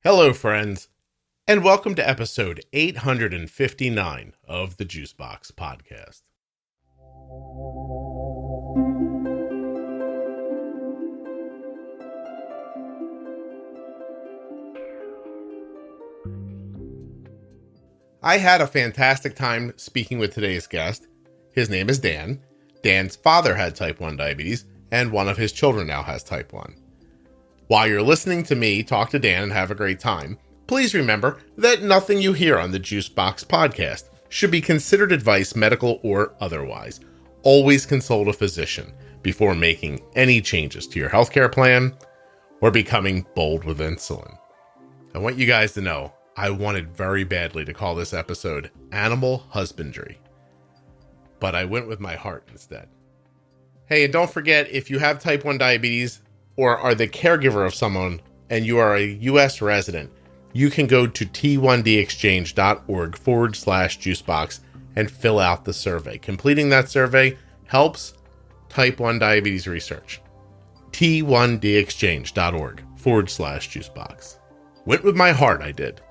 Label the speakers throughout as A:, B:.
A: Hello, friends, and welcome to episode 859 of the Juicebox Podcast. I had a fantastic time speaking with today's guest. His name is Dan. Dan's father had type 1 diabetes, and one of his children now has type 1. While you're listening to me talk to Dan and have a great time, please remember that nothing you hear on the Juicebox Podcast should be considered advice, medical or otherwise. Always consult a physician before making any changes to your healthcare plan or becoming bold with insulin. I want you guys to know I wanted very badly to call this episode Animal Husbandry, but I went with my heart instead. Hey, and don't forget, if you have type 1 diabetes or are the caregiver of someone and you are a U.S. resident, you can go to t1dexchange.org/juicebox and fill out the survey. Completing that survey helps type 1 diabetes research. t1dexchange.org/juicebox. Went with my heart, I did,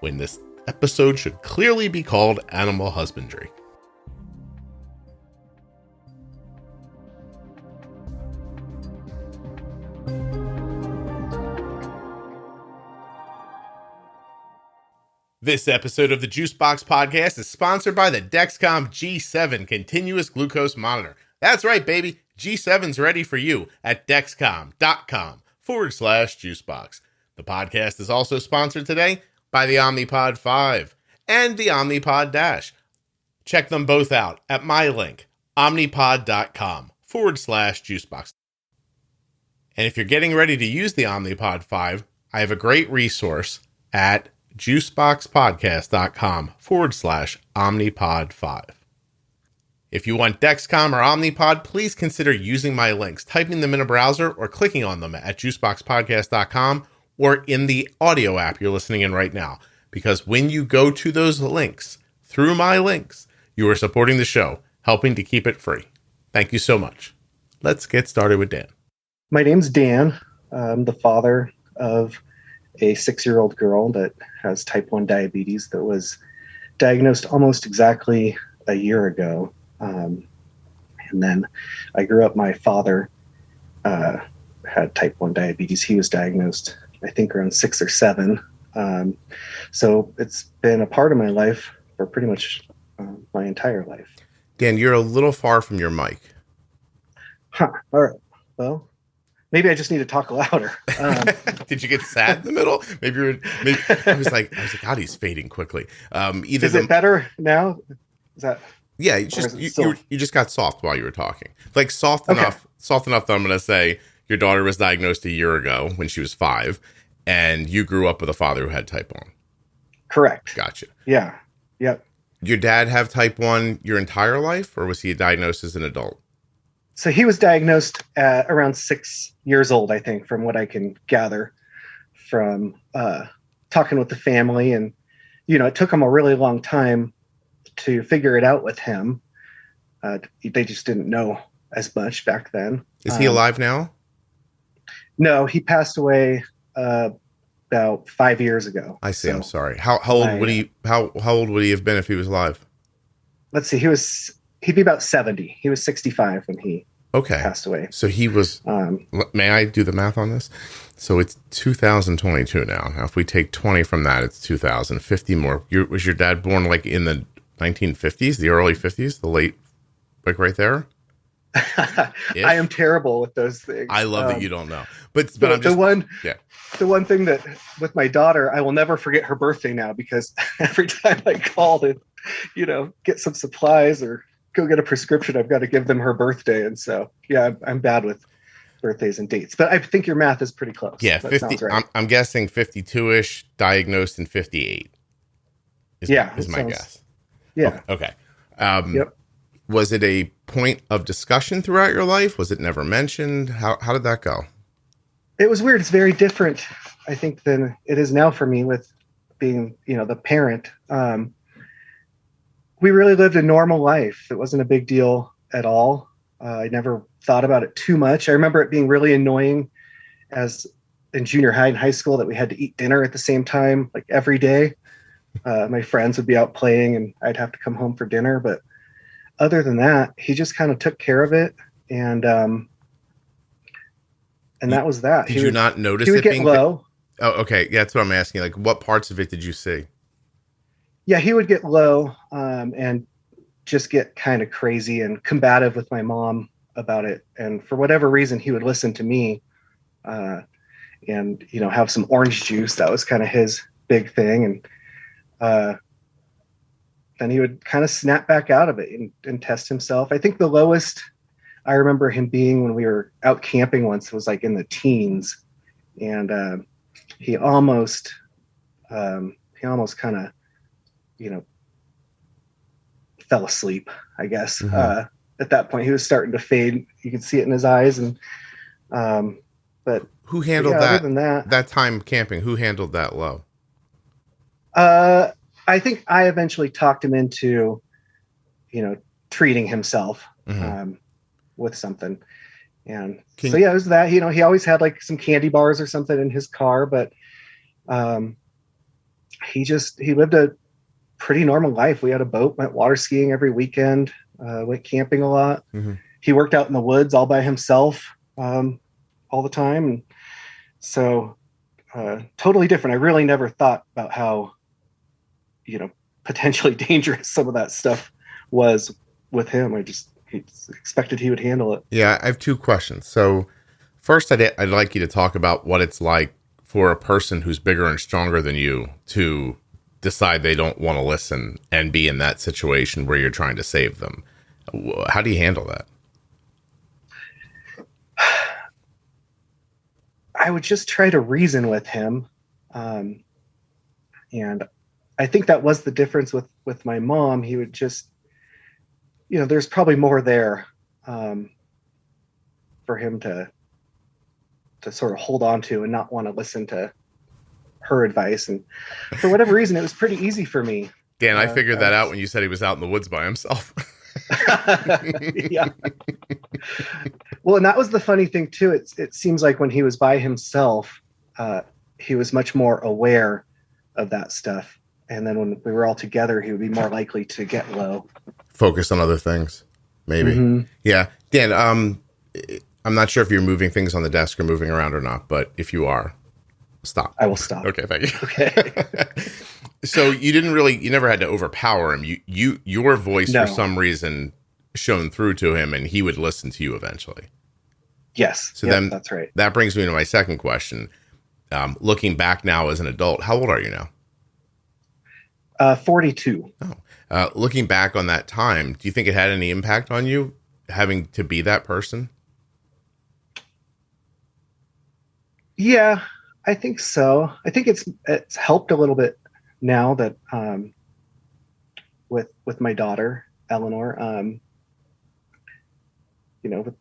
A: when this episode should clearly be called Animal Husbandry. This episode of the Juicebox Podcast is sponsored by the Dexcom G7 continuous glucose monitor. That's right, baby. G7's ready for you at dexcom.com/juicebox. The podcast is also sponsored today by the Omnipod 5 and the Omnipod DASH. Check them both out at my link, omnipod.com/juicebox. And if you're getting ready to use the Omnipod 5, I have a great resource at juiceboxpodcast.com/omnipod5. If you want Dexcom or Omnipod, please consider using my links, typing them in a browser or clicking on them at juiceboxpodcast.com or in the audio app you're listening in right now. Because when you go to those links, through my links, you are supporting the show, helping to keep it free. Thank you so much. Let's get started with Dan.
B: My name's Dan. I'm the father of a 6-year-old girl that has type 1 diabetes that was diagnosed almost exactly a year ago. And then I grew up, my father had type 1 diabetes. He was diagnosed, I think, around 6 or 7. So it's been a part of my life for pretty much my entire life.
A: Dan, you're a little far from your mic.
B: All right. Well, maybe I just need to talk louder.
A: Did you get sad in the middle? Maybe I was like, God, he's fading quickly.
B: Is it better now? Is that?
A: Yeah, you just got soft while you were talking. Like soft enough that I'm going to say your daughter was diagnosed a year ago when she was 5, and you grew up with a father who had type 1.
B: Correct.
A: Gotcha.
B: Yeah. Yep.
A: Your dad have type 1 your entire life, or was he diagnosed as an adult?
B: So he was diagnosed at around 6 years old, I think, from what I can gather from talking with the family. And, it took him a really long time to figure it out with him. They just didn't know as much back then.
A: Is he alive now?
B: No, he passed away about 5 years ago.
A: I see. So I'm sorry. How old would he? How old would he have been if he was alive?
B: Let's see. He'd be about 70. He was 65 when he passed away.
A: So he was, may I do the math on this? So it's 2022 now. Now, if we take 20 from that, it's 2050 more. Was your dad born like in the 1950s, the early 50s, the late, like right there?
B: I am terrible with those things.
A: I love that you don't know. But
B: I'm just, the one thing that with my daughter, I will never forget her birthday now, because every time I call to, get some supplies or go get a prescription, I've got to give them her birthday. And so, yeah, I'm bad with birthdays and dates, but I think your math is pretty close.
A: Yeah. 50, right. I'm guessing 52-ish, diagnosed in 58 is my guess.
B: Yeah.
A: Okay.
B: Yep.
A: Was it a point of discussion throughout your life? Was it never mentioned? How did that go?
B: It was weird. It's very different, I think, than it is now for me with being, the parent. We really lived a normal life. It wasn't a big deal at all. I never thought about it too much. I remember it being really annoying as in junior high and high school that we had to eat dinner at the same time, like every day. My friends would be out playing and I'd have to come home for dinner. But other than that, he just kind of took care of it. And that was that.
A: Did you not notice
B: he would
A: it
B: get low?
A: Oh, okay. Yeah, that's what I'm asking. Like, what parts of it did you see?
B: Yeah, he would get low and just get kind of crazy and combative with my mom about it. And for whatever reason, he would listen to me and, have some orange juice. That was kind of his big thing. And then he would kind of snap back out of it and test himself. I think the lowest I remember him being when we were out camping once was like in the teens. And he almost kind of, fell asleep, I guess. Mm-hmm. At that point, he was starting to fade. You could see it in his eyes. And but
A: who handled that? Other than that time camping, who handled that low?
B: I think I eventually talked him into, treating himself with something. And it was that. He always had like some candy bars or something in his car, but he lived a pretty normal life. We had a boat, went water skiing every weekend, went camping a lot. Mm-hmm. He worked out in the woods all by himself all the time. And so totally different. I really never thought about how, potentially dangerous some of that stuff was with him. I just expected he would handle it.
A: Yeah, I have two questions. So first, I'd like you to talk about what it's like for a person who's bigger and stronger than you to decide they don't want to listen and be in that situation where you're trying to save them. How do you handle that?
B: I would just try to reason with him. And I think that was the difference with my mom. He would just, there's probably more there for him to sort of hold on to and not want to listen to her advice. And for whatever reason, it was pretty easy for me.
A: Dan, I figured that out when you said he was out in the woods by himself.
B: Yeah. Well, and that was the funny thing too. It seems like when he was by himself, he was much more aware of that stuff. And then when we were all together, he would be more likely to get low. Focus
A: on other things, maybe. Mm-hmm. Yeah. Dan, I'm not sure if you're moving things on the desk or moving around or not, but if you are, stop.
B: I will stop.
A: Okay, thank you. Okay. So you never had to overpower him. Your voice for some reason shone through to him and he would listen to you eventually.
B: Yes.
A: So then
B: that's right.
A: That brings me to my second question. Looking back now as an adult, how old are you now?
B: 42.
A: Oh, looking back on that time, do you think it had any impact on you having to be that person?
B: Yeah, I think so. I think it's helped a little bit now that with my daughter Eleanor, with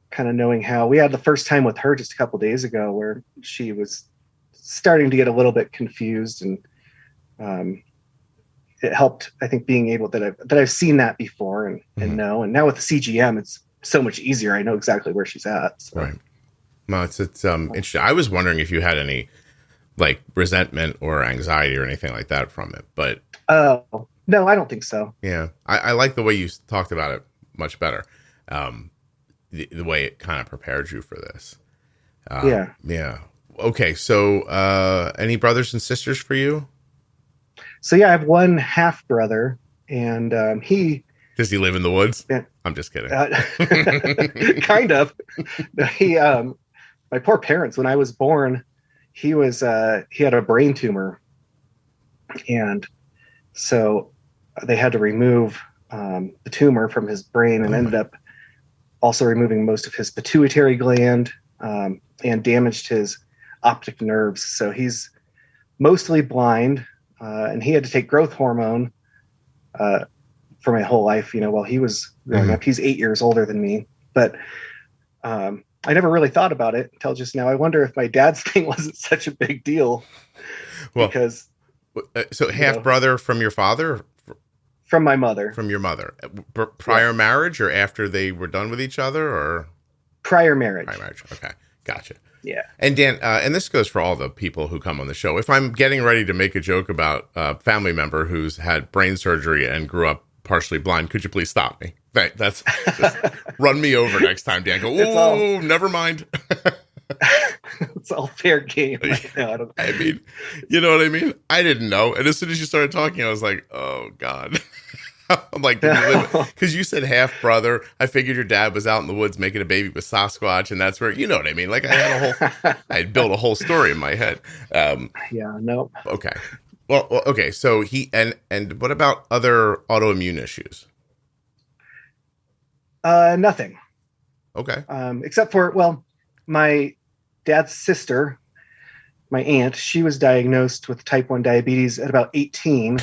B: kind of knowing how we had the first time with her just a couple days ago where she was starting to get a little bit confused, and it helped, I think, being able that I've seen that before and know, and now with the CGM, it's so much easier. I know exactly where she's at. So.
A: Right. Well, it's interesting. I was wondering if you had any like resentment or anxiety or anything like that from it, but
B: no, I don't think so.
A: Yeah, I like the way you talked about it much better. The way it kind of prepared you for this. Yeah. Okay. So, any brothers and sisters for you?
B: So yeah, I have one half brother, and
A: does he live in the woods? Yeah. I'm just kidding.
B: Kind of. My poor parents, when I was born, he had a brain tumor, and so they had to remove the tumor from his brain, and ended up also removing most of his pituitary gland, and damaged his optic nerves. So he's mostly blind, and he had to take growth hormone for my whole life, while he was growing up. He's 8 years older than me, but I never really thought about it until just now. I wonder if my dad's thing wasn't such a big deal. Well, because
A: so half brother from your father?
B: From my mother.
A: From your mother. Prior marriage or after they were done with each other, or?
B: Prior marriage.
A: Prior marriage. Okay. Gotcha.
B: Yeah.
A: And Dan, and this goes for all the people who come on the show. If I'm getting ready to make a joke about a family member who's had brain surgery and grew up partially blind, could you please stop me? That's just run me over next time, Dan. Go, oh, never mind.
B: It's all fair game right now.
A: I mean, you know what I mean? I didn't know. And as soon as you started talking, I was like, oh, God. I'm like, because you said half brother. I figured your dad was out in the woods making a baby with Sasquatch, and that's where, you know what I mean? Like I'd built a whole story in my head.
B: Yeah, no.
A: Okay. Well, okay. So and what about other autoimmune issues?
B: Nothing.
A: Okay.
B: Except for, well, my dad's sister, my aunt, she was diagnosed with type 1 diabetes at about 18.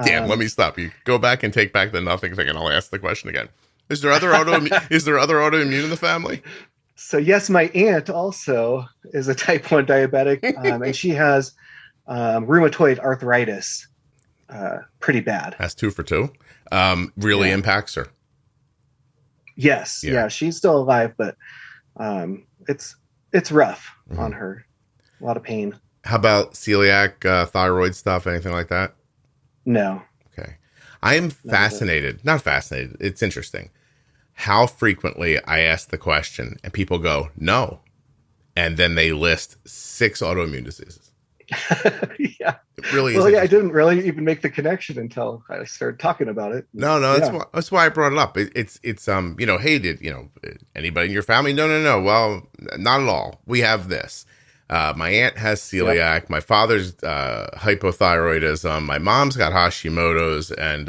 A: Dan, let me stop you. Go back and take back the nothing thing, and I'll ask the question again. Is there other autoimmune in the family?
B: So yes, my aunt also is a type 1 diabetic, and she has rheumatoid arthritis, pretty bad.
A: That's 2 for 2. Really impacts her.
B: Yes, yeah, she's still alive, but it's rough on her. A lot of pain.
A: How about celiac, thyroid stuff, anything like that?
B: No.
A: Okay. I am fascinated. Not fascinated. It's interesting how frequently I ask the question and people go, no. And then they list 6 autoimmune diseases.
B: Yeah.
A: It really is.
B: Well, yeah, I didn't really even make the connection until I started talking about it.
A: No, that's why I brought it up. It's hey, did anybody in your family? No. Well, not at all. We have this. My aunt has celiac. Yep. My father's hypothyroidism. My mom's got Hashimoto's, and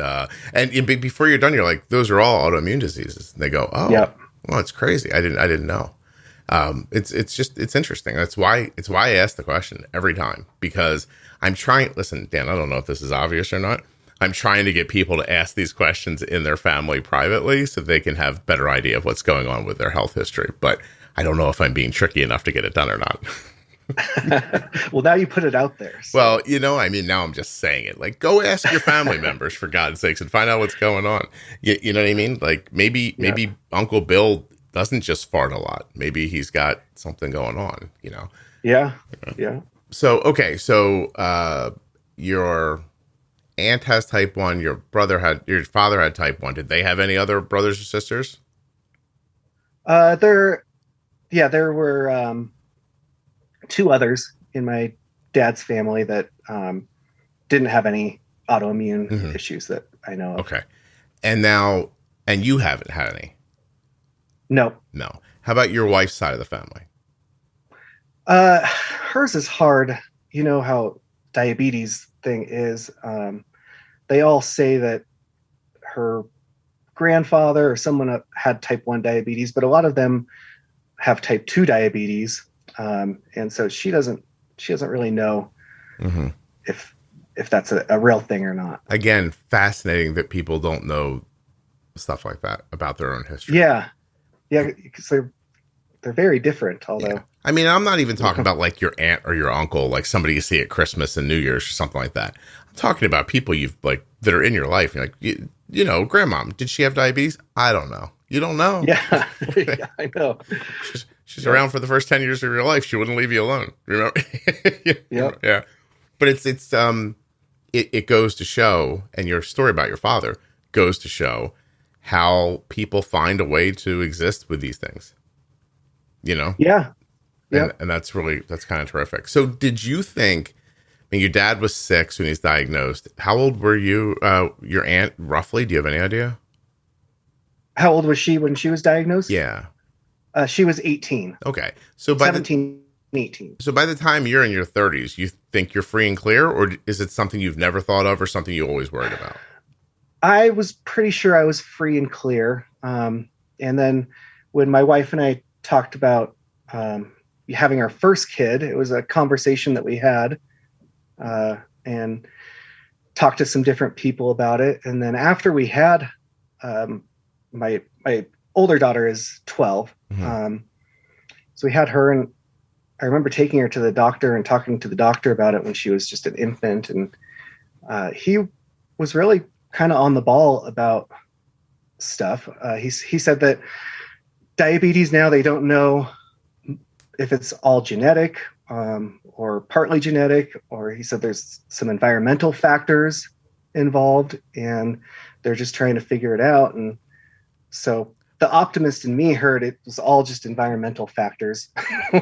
A: before you're done, you're like, those are all autoimmune diseases. And they go, oh, well, it's crazy. I didn't know. It's interesting. That's why I ask the question every time, because I'm trying. Listen, Dan, I don't know if this is obvious or not. I'm trying to get people to ask these questions in their family privately so they can have better idea of what's going on with their health history. But I don't know if I'm being tricky enough to get it done or not.
B: Well, now you put it out there. So.
A: Well, now I'm just saying it. Like, go ask your family members, for God's sakes, and find out what's going on. You know what I mean? Like, maybe Uncle Bill doesn't just fart a lot. Maybe he's got something going on,
B: Yeah.
A: So, okay. So, your aunt has type 1. Your father had type 1. Did they have any other brothers or sisters?
B: There were 2 others in my dad's family that didn't have any autoimmune issues that I know of.
A: Okay. And you haven't had any?
B: No.
A: How about your wife's side of the family?
B: Hers is hard. You know how diabetes thing is. They all say that her grandfather or someone had type 1 diabetes, but a lot of them have type 2 diabetes. And so she doesn't really know if that's a real thing or not. Again,
A: fascinating that people don't know stuff like that about their own history.
B: Yeah, because they're very different. Although,
A: yeah. I mean, I'm not even talking about like your aunt or your uncle, like somebody you see at Christmas and New Year's or something like that. I'm talking about people that are in your life. You're like, grandmom, did she have diabetes? I don't know. You don't know.
B: Yeah, I know.
A: She's around for the first 10 years of your life. She wouldn't leave you alone. Remember? Yeah. But it goes to show, and your story about your father goes to show how people find a way to exist with these things.
B: Yeah.
A: And that's kind of terrific. So did you think, your dad was 6 when he's diagnosed. How old were you, your aunt, roughly? Do you have any idea?
B: How old was she when she was diagnosed?
A: Yeah.
B: She was 18.
A: Okay. So
B: 18.
A: So by the time you're in your 30s, you think you're free and clear, or is it something you've never thought of or something you always worried about?
B: I was pretty sure I was free and clear. And then when my wife and I talked about having our first kid, it was a conversation that we had and talked to some different people about it. And then after we had my older daughter is 12. So we had her, and I remember taking her to the doctor and talking to the doctor about it when she was just an infant. And he was really kind of on the ball about stuff. He said that diabetes now, they don't know if it's all genetic, or partly genetic, or he said there's some environmental factors involved, and they're just trying to figure it out. And so the optimist in me heard it was all just environmental factors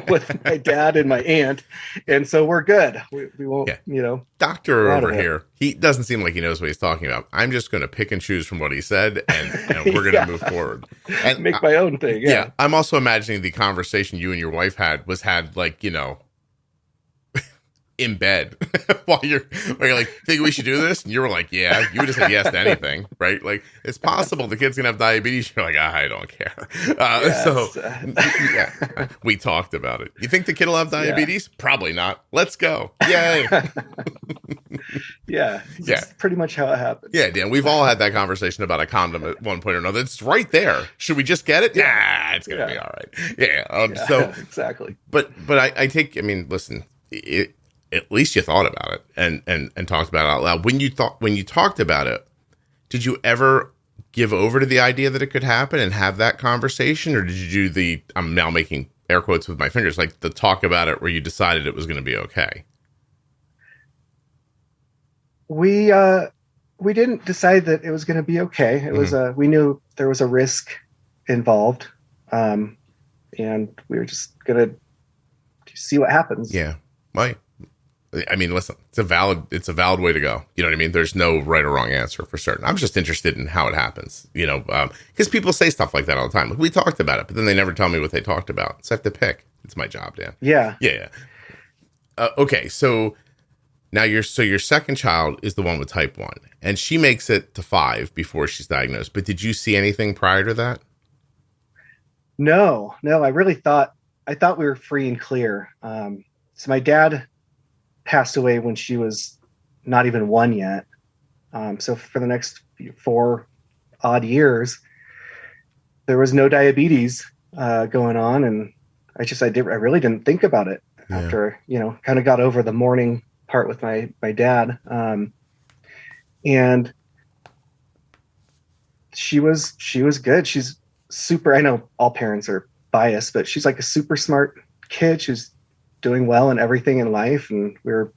B: with my dad and my aunt. And so we're good. We won't,
A: Doctor over here, he doesn't seem like he knows what he's talking about. I'm just going to pick and choose from what he said, and we're going to move forward. And
B: make my own thing. Yeah.
A: I'm also imagining the conversation you and your wife had like, in bed while you're like, think we should do this? And you were like, yeah. You would have said yes to anything, right? Like, it's possible the kid's gonna have diabetes. You're like, I don't care. So we talked about it. You think the kid will have diabetes? Probably not. Let's go. Yay.
B: That's pretty much how it happened.
A: Yeah, Dan, we've all had that conversation about a condom at one point or another. It's right there. Should we just get it? Nah, it's gonna be all right. So
B: exactly.
A: But listen, at least you thought about it and talked about it out loud. When you talked about it, did you ever give over to the idea that it could happen and have that conversation, or did you do I'm now making air quotes with my fingers, like the talk about it where you decided it was going to be okay?
B: We didn't decide that it was going to be okay. It was we knew there was a risk involved, and we were just going to see what happens.
A: Yeah, right. I mean, listen, it's a valid way to go. You know what I mean? There's no right or wrong answer for certain. I'm just interested in how it happens, because people say stuff like that all the time. Like, we talked about it, but then they never tell me what they talked about. So I have to pick. It's my job, Dan.
B: Yeah.
A: Okay. So now your second child is the one with type 1, and she makes it to 5 before she's diagnosed. But did you see anything prior to that?
B: No, I thought we were free and clear. So my dad passed away when she was not even 1 yet. So for the next 4 odd years, there was no diabetes going on. And I really didn't think about it after, kind of got over the morning part with my dad. And she was good. She's super, I know all parents are biased, but she's like a super smart kid. She's doing well in everything in life, and we were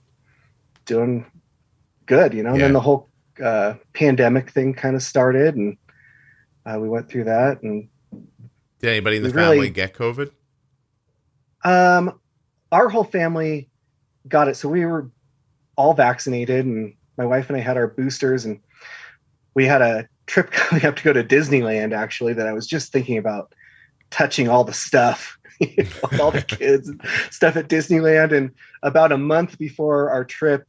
B: doing good, And then the whole pandemic thing kind of started, and we went through that. And
A: did anybody in the family get COVID?
B: Our whole family got it, so we were all vaccinated, and my wife and I had our boosters, and we had a trip coming up to go to Disneyland, actually, that I was just thinking about touching all the stuff. All the kids and stuff at Disneyland. And about a month before our trip,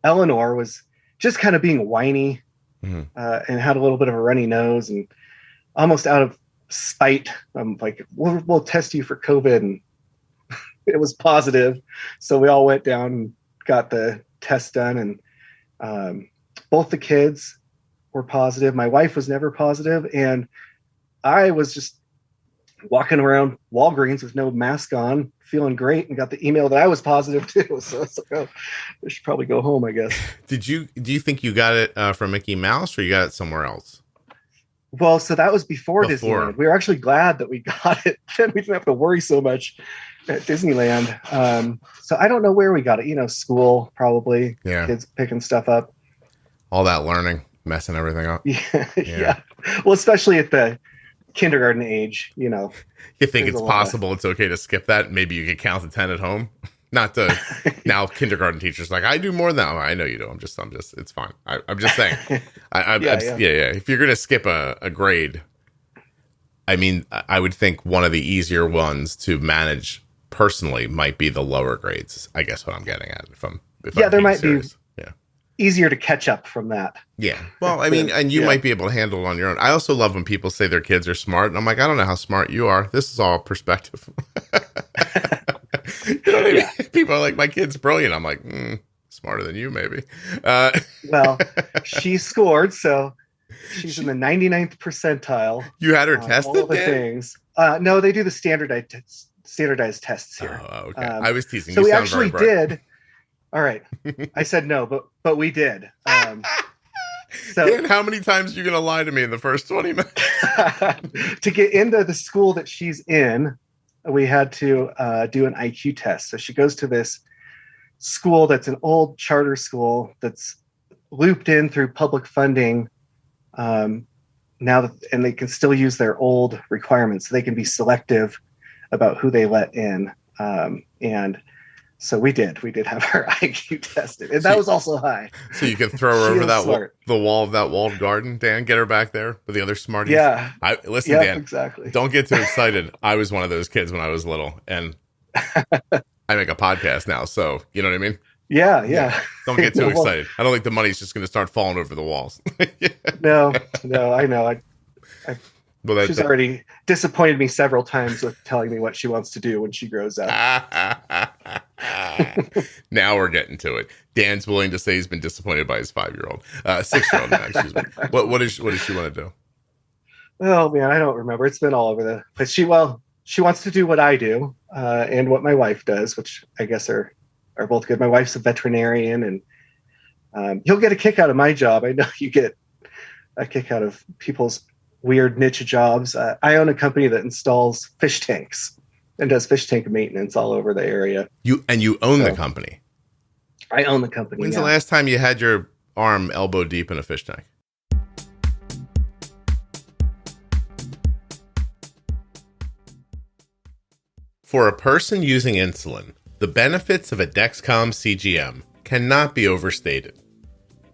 B: Eleanor was just kind of being whiny and had a little bit of a runny nose, and almost out of spite, I'm like, we'll test you for COVID. And it was positive. So we all went down and got the test done. And both the kids were positive. My wife was never positive. And I was just walking around Walgreens with no mask on, feeling great, and got the email that I was positive too. So it's like, oh, I should probably go home, I guess.
A: Do you think you got it from Mickey Mouse, or you got it somewhere else?
B: Well, so that was before Disneyland. We were actually glad that we got it. Then we didn't have to worry so much at Disneyland. So I don't know where we got it. School, probably. Yeah. Kids picking stuff up.
A: All that learning, messing everything up.
B: Yeah. Well, especially at the kindergarten age, You
A: think it's possible it's okay to skip that? Maybe you could count to 10 at home. Not the now kindergarten teachers like, I do more than that. I know you do. I'm just it's fine. I'm just saying. If you're gonna skip a grade, I mean, I would think one of the easier ones to manage personally might be the lower grades. I guess what I'm getting at. If I'm
B: there might serious. Be easier to catch up from that.
A: Yeah. Well, I mean, and you might be able to handle it on your own. I also love when people say their kids are smart, and I'm like, I don't know how smart you are. This is all perspective. You know what I mean? People are like, my kid's brilliant. I'm like, smarter than you, maybe.
B: Well, she scored, so she's in the 99th percentile.
A: You had her tested?
B: All the things. No, they do the standardized tests here.
A: Oh, okay. I was teasing.
B: So we actually did. All right. I said no, but we did.
A: So Dan, how many times are you going to lie to me in the first 20 minutes?
B: To get into the school that she's in, we had to do an IQ test. So she goes to this school that's an old charter school that's looped in through public funding now that, and they can still use their old requirements. So they can be selective about who they let in. And so we did have our IQ tested, and that was also high.
A: So you could throw her over the wall of that walled garden, Dan. Get her back there with the other smarties.
B: Yeah.
A: Listen,
B: yep,
A: Dan.
B: Exactly.
A: Don't get too excited. I was one of those kids when I was little, and I make a podcast now, so you know what I mean.
B: Yeah.
A: Don't get too excited. I don't think the money's just going to start falling over the walls.
B: No, I know. She's already disappointed me several times with telling me what she wants to do when she grows up.
A: Now we're getting to it. Dan's willing to say he's been disappointed by his 6-year-old now, excuse me. What does she want to do?
B: Oh man, I don't remember. It's been all over the place. She wants to do what I do and what my wife does, which I guess are both good. My wife's a veterinarian, and you'll get a kick out of my job. I know you get a kick out of people's weird niche jobs. I own a company that installs fish tanks and does fish tank maintenance all over the area. You
A: own the company?
B: I own the company.
A: When's the last time you had your arm elbow deep in a fish tank? For a person using insulin, the benefits of a Dexcom CGM cannot be overstated.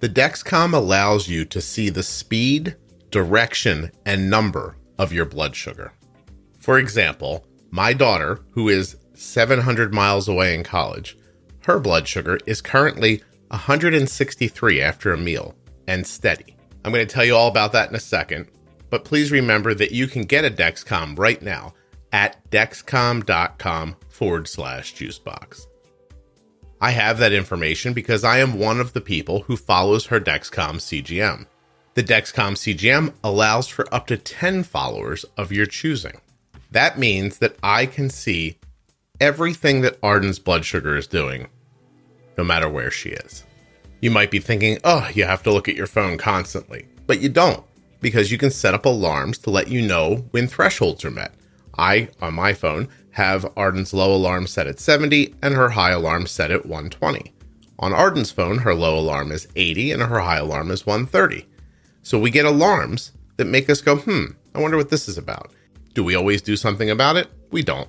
A: The Dexcom allows you to see the speed, direction, and number of your blood sugar. For example, my daughter, who is 700 miles away in college, her blood sugar is currently 163 after a meal and steady. I'm going to tell you all about that in a second, but please remember that you can get a Dexcom right now at dexcom.com/juicebox. I have that information because I am one of the people who follows her Dexcom CGM. The Dexcom CGM allows for up to 10 followers of your choosing. That means that I can see everything that Arden's blood sugar is doing, no matter where she is. You might be thinking, oh, you have to look at your phone constantly. But you don't, because you can set up alarms to let you know when thresholds are met. I, on my phone, have Arden's low alarm set at 70 and her high alarm set at 120. On Arden's phone, her low alarm is 80 and her high alarm is 130. So we get alarms that make us go, I wonder what this is about. Do we always do something about it? We don't.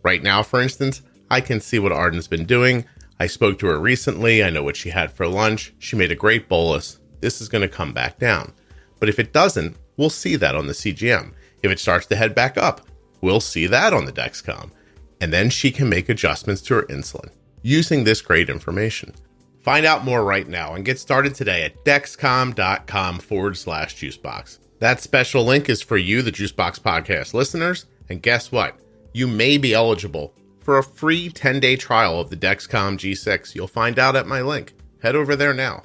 A: Right now, for instance, I can see what Arden's been doing. I spoke to her recently. I know what she had for lunch. She made a great bolus. This is going to come back down. But if it doesn't, we'll see that on the CGM. If it starts to head back up, we'll see that on the Dexcom. And then she can make adjustments to her insulin using this great information. Find out more right now and get started today at dexcom.com/juicebox. That special link is for you, the Juicebox Podcast listeners. And guess what? You may be eligible for a free 10-day trial of the Dexcom G6. You'll find out at my link. Head over there now.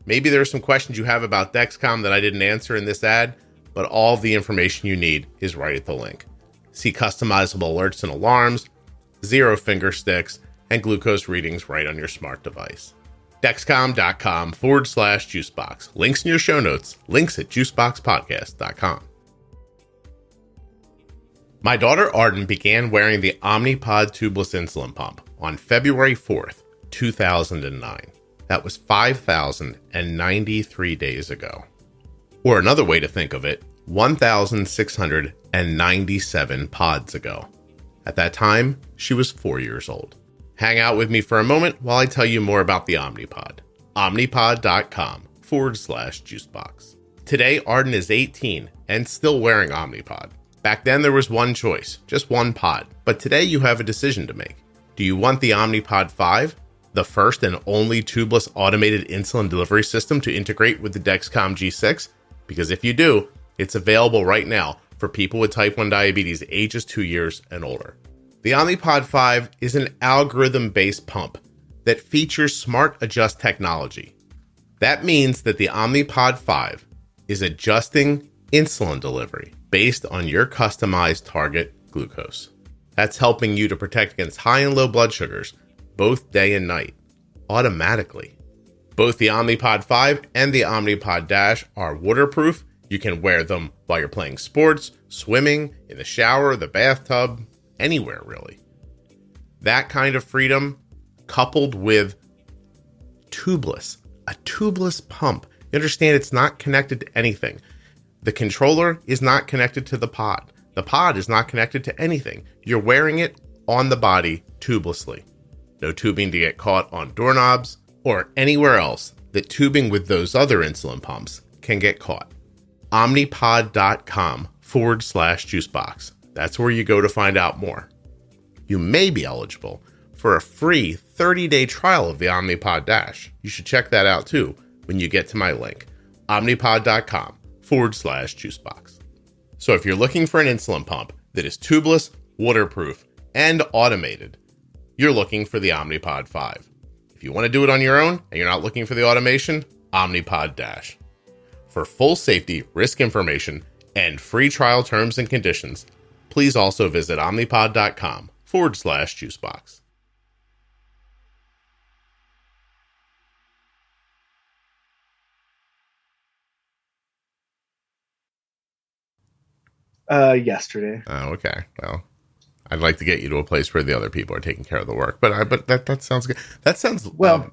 A: Maybe there are some questions you have about Dexcom that I didn't answer in this ad, but all of the information you need is right at the link. See customizable alerts and alarms, 0 finger sticks, and glucose readings right on your smart device. Dexcom.com/juicebox. Links in your show notes. Links at juiceboxpodcast.com. My daughter Arden began wearing the Omnipod tubeless insulin pump on February 4th, 2009. That was 5,093 days ago. Or another way to think of it, 1,697 pods ago. At that time, she was 4 years old. Hang out with me for a moment while I tell you more about the Omnipod. Omnipod.com/juicebox. Today, Arden is 18 and still wearing Omnipod. Back then, there was one choice, just one pod. But today, you have a decision to make. Do you want the Omnipod 5, the first and only tubeless automated insulin delivery system to integrate with the Dexcom G6? Because if you do, it's available right now for people with type 1 diabetes ages 2 years and older. The Omnipod 5 is an algorithm-based pump that features smart adjust technology. That means that the Omnipod 5 is adjusting insulin delivery based on your customized target glucose. That's helping you to protect against high and low blood sugars, both day and night, automatically. Both the Omnipod 5 and the Omnipod DASH are waterproof. You can wear them while you're playing sports, swimming, in the shower, the bathtub, anywhere, really. That kind of freedom coupled with tubeless, a tubeless pump. You understand it's not connected to anything. The controller is not connected to the pod. The pod is not connected to anything. You're wearing it on the body tubelessly. No tubing to get caught on doorknobs or anywhere else that tubing with those other insulin pumps can get caught. Omnipod.com/juicebox. That's where you go to find out more. You may be eligible for a free 30-day trial of the Omnipod DASH. You should check that out too when you get to my link, omnipod.com/juicebox. So if you're looking for an insulin pump that is tubeless, waterproof, and automated, you're looking for the Omnipod 5. If you want to do it on your own and you're not looking for the automation, Omnipod DASH. For full safety, risk information, and free trial terms and conditions, please also visit omnipod.com/juicebox.
B: Yesterday.
A: Oh, okay. Well, I'd like to get you to a place where the other people are taking care of the work, but that sounds good. That sounds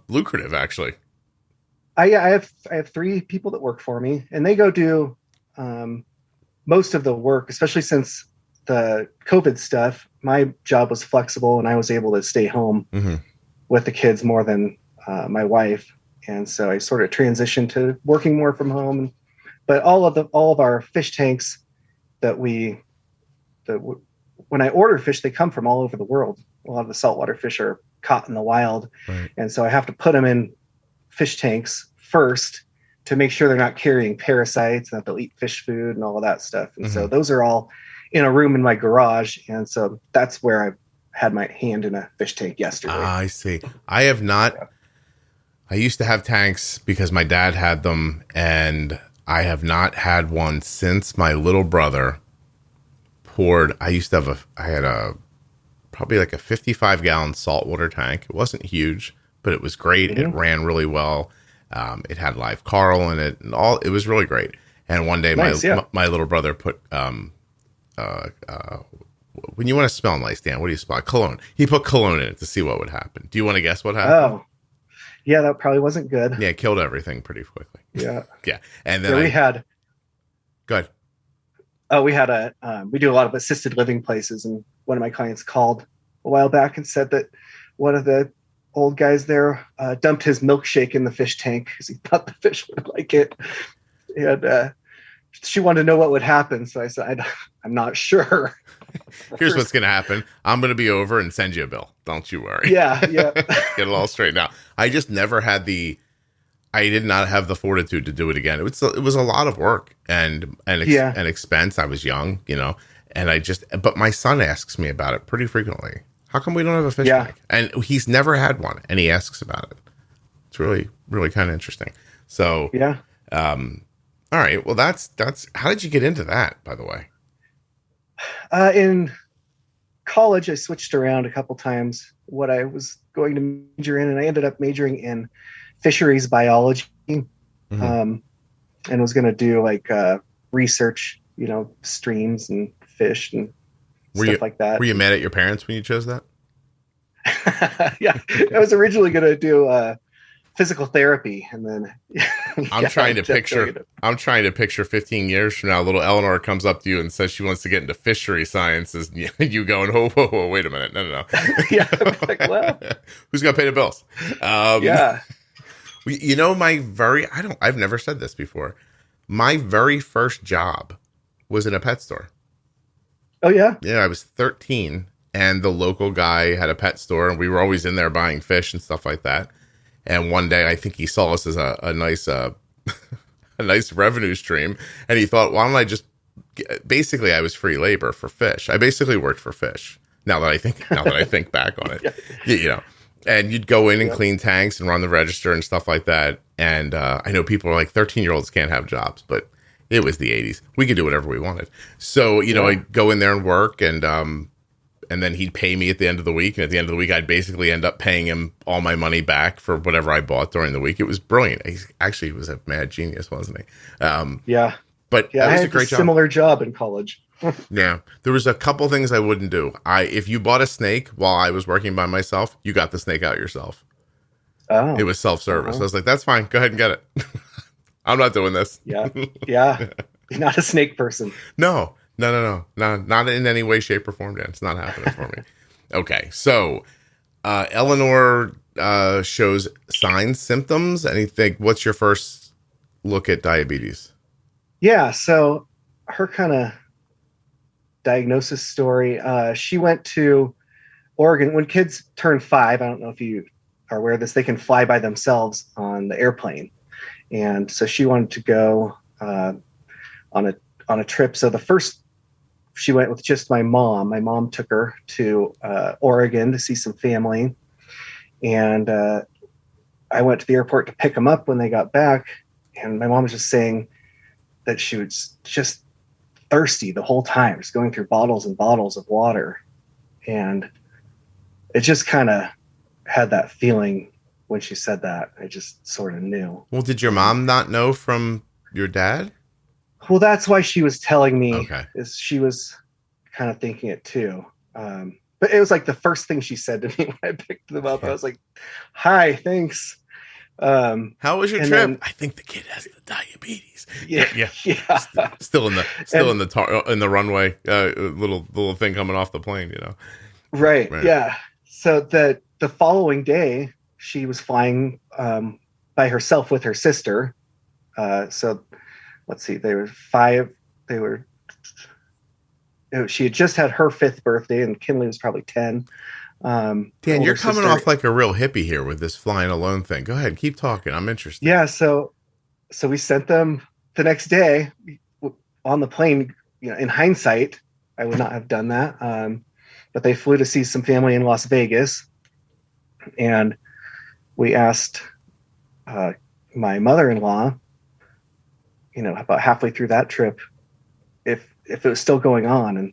A: lucrative, actually.
B: I have 3 people that work for me, and they go do most of the work, especially since the COVID stuff. My job was flexible, and I was able to stay home with the kids more than my wife, and so I sort of transitioned to working more from home. But all of our fish tanks when I order fish, they come from all over the world. A lot of the saltwater fish are caught in the wild.
A: Right.
B: And so I have to put them in fish tanks first to make sure they're not carrying parasites and that they'll eat fish food and all of that stuff. And so those are all in a room in my garage. And so that's where I had my hand in a fish tank yesterday.
A: I see. I have not. Yeah. I used to have tanks because my dad had them, and I have not had one since my little brother poured. I had probably like a 55-gallon saltwater tank. It wasn't huge, but it was great. It ran really well. It had live coral in it, and it was really great. And one day, my little brother put when you want to smell nice, Dan, what do you smell? Cologne. He put cologne in it to see what would happen. Do you want to guess what happened?
B: Oh, yeah, that probably wasn't good.
A: Yeah, it killed everything pretty quickly.
B: Yeah.
A: Yeah. And then Good.
B: We do a lot of assisted living places, and one of my clients called a while back and said that one of the old guys there dumped his milkshake in the fish tank because he thought the fish would like it. And she wanted to know what would happen. So I said, I'm not sure.
A: Here's what's going to happen. I'm going to be over and send you a bill. Don't you worry.
B: Yeah.
A: Get it all straightened out. I just never had I did not have the fortitude to do it again. It was a lot of work and expense. I was young, but my son asks me about it pretty frequently. How come we don't have a fish tank? And he's never had one, and he asks about it. It's really, really kind of interesting. So,
B: yeah.
A: All right. Well, that's, how did you get into that, by the way?
B: In college, I switched around a couple times what I was going to major in, and I ended up majoring in fisheries biology, and was going to do like research, streams and fish and stuff like that.
A: Were you mad at your parents when you chose that?
B: Yeah, I was originally going to do physical therapy, and then
A: I'm trying to picture 15 years from now, little Eleanor comes up to you and says she wants to get into fishery sciences, and you going, whoa, wait a minute, no.
B: Yeah, like, well,
A: who's gonna pay the bills?
B: Yeah.
A: I've never said this before. My very first job was in a pet store.
B: Oh yeah?
A: Yeah, I was 13, and the local guy had a pet store, and we were always in there buying fish and stuff like that. And one day, I think he saw us as a nice a nice revenue stream, and he thought, why don't I just basically, I was free labor for fish. I basically worked for fish. Now that I think back on it, and you'd go in and clean tanks and run the register and stuff like that. And I know people are like 13-year-olds can't have jobs, but it was the 80s. We could do whatever we wanted. So I'd go in there and work, and then he'd pay me at the end of the week. And at the end of the week, I'd basically end up paying him all my money back for whatever I bought during the week. It was brilliant. He was a mad genius, wasn't he?
B: Yeah.
A: But
B: I had a great job. Similar job in college.
A: Yeah. There was a couple things I wouldn't do. If you bought a snake while I was working by myself, you got the snake out yourself. It
B: Oh,
A: was self-service.
B: uh-huh.
A: I was like, that's fine. Go ahead and get it. I'm not doing this.
B: Yeah, yeah. You're not a snake person.
A: No, no, no, no, no, not in any way, shape, or form, Dan. It's not happening for me. Okay, so Eleanor shows signs, symptoms. Anything? What's your first look at diabetes?
B: Yeah, so her kind of diagnosis story. She went to Oregon when kids turn 5. I don't know if you are aware of this. They can fly by themselves on the airplane, and so she wanted to go on a trip. So the first, she went with just my mom. My mom took her to Oregon to see some family, and I went to the airport to pick them up when they got back. And my mom was just saying that she was just thirsty the whole time, just going through bottles and bottles of water. And it just kind of had that feeling when she said that. I just sort of knew.
A: Well, did your mom not know from your dad?
B: Well, that's why she was telling me.
A: Okay.
B: Is she was kind of thinking it too. But it was like the first thing she said to me when I picked them up. I was like, "Hi, thanks."
A: How was your trip?
B: Then,
A: I think the kid has the diabetes.
B: Yeah.
A: Still in the runway, little thing coming off the plane, you know.
B: Right. Yeah. So the following day, she was flying by herself with her sister. So let's see, they were 5. She had just had her 5th birthday, and Kinley was probably 10.
A: Dan, you're coming off like a real hippie here with this flying alone thing. Go ahead, keep talking. I'm interested.
B: Yeah, so we sent them the next day on the plane. You know, in hindsight, I would not have done that. But they flew to see some family in Las Vegas, and we asked my mother-in-law, you know, about halfway through that trip, if it was still going on, and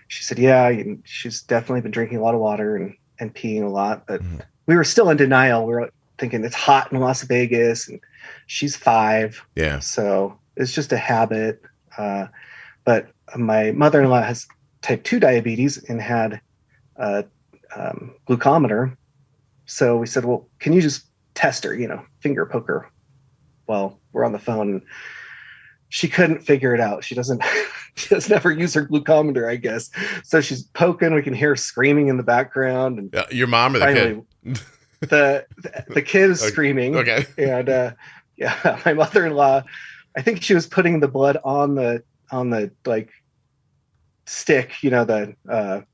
B: she said, yeah, she's definitely been drinking a lot of water and peeing a lot, but we were still in denial. We were thinking it's hot in Las Vegas, and she's 5.
A: Yeah.
B: So it's just a habit. But my mother-in-law has type 2 diabetes and had a glucometer. So we said, well, can you just test her, you know, finger poke her while we're on the phone? She couldn't figure it out. She doesn't ever use her glucometer, I guess. So she's poking. We can hear her screaming in the background. And
A: your mom or the
B: kid? The kid is screaming.
A: Okay.
B: And yeah, my mother-in-law, I think she was putting the blood on the like stick, you know, the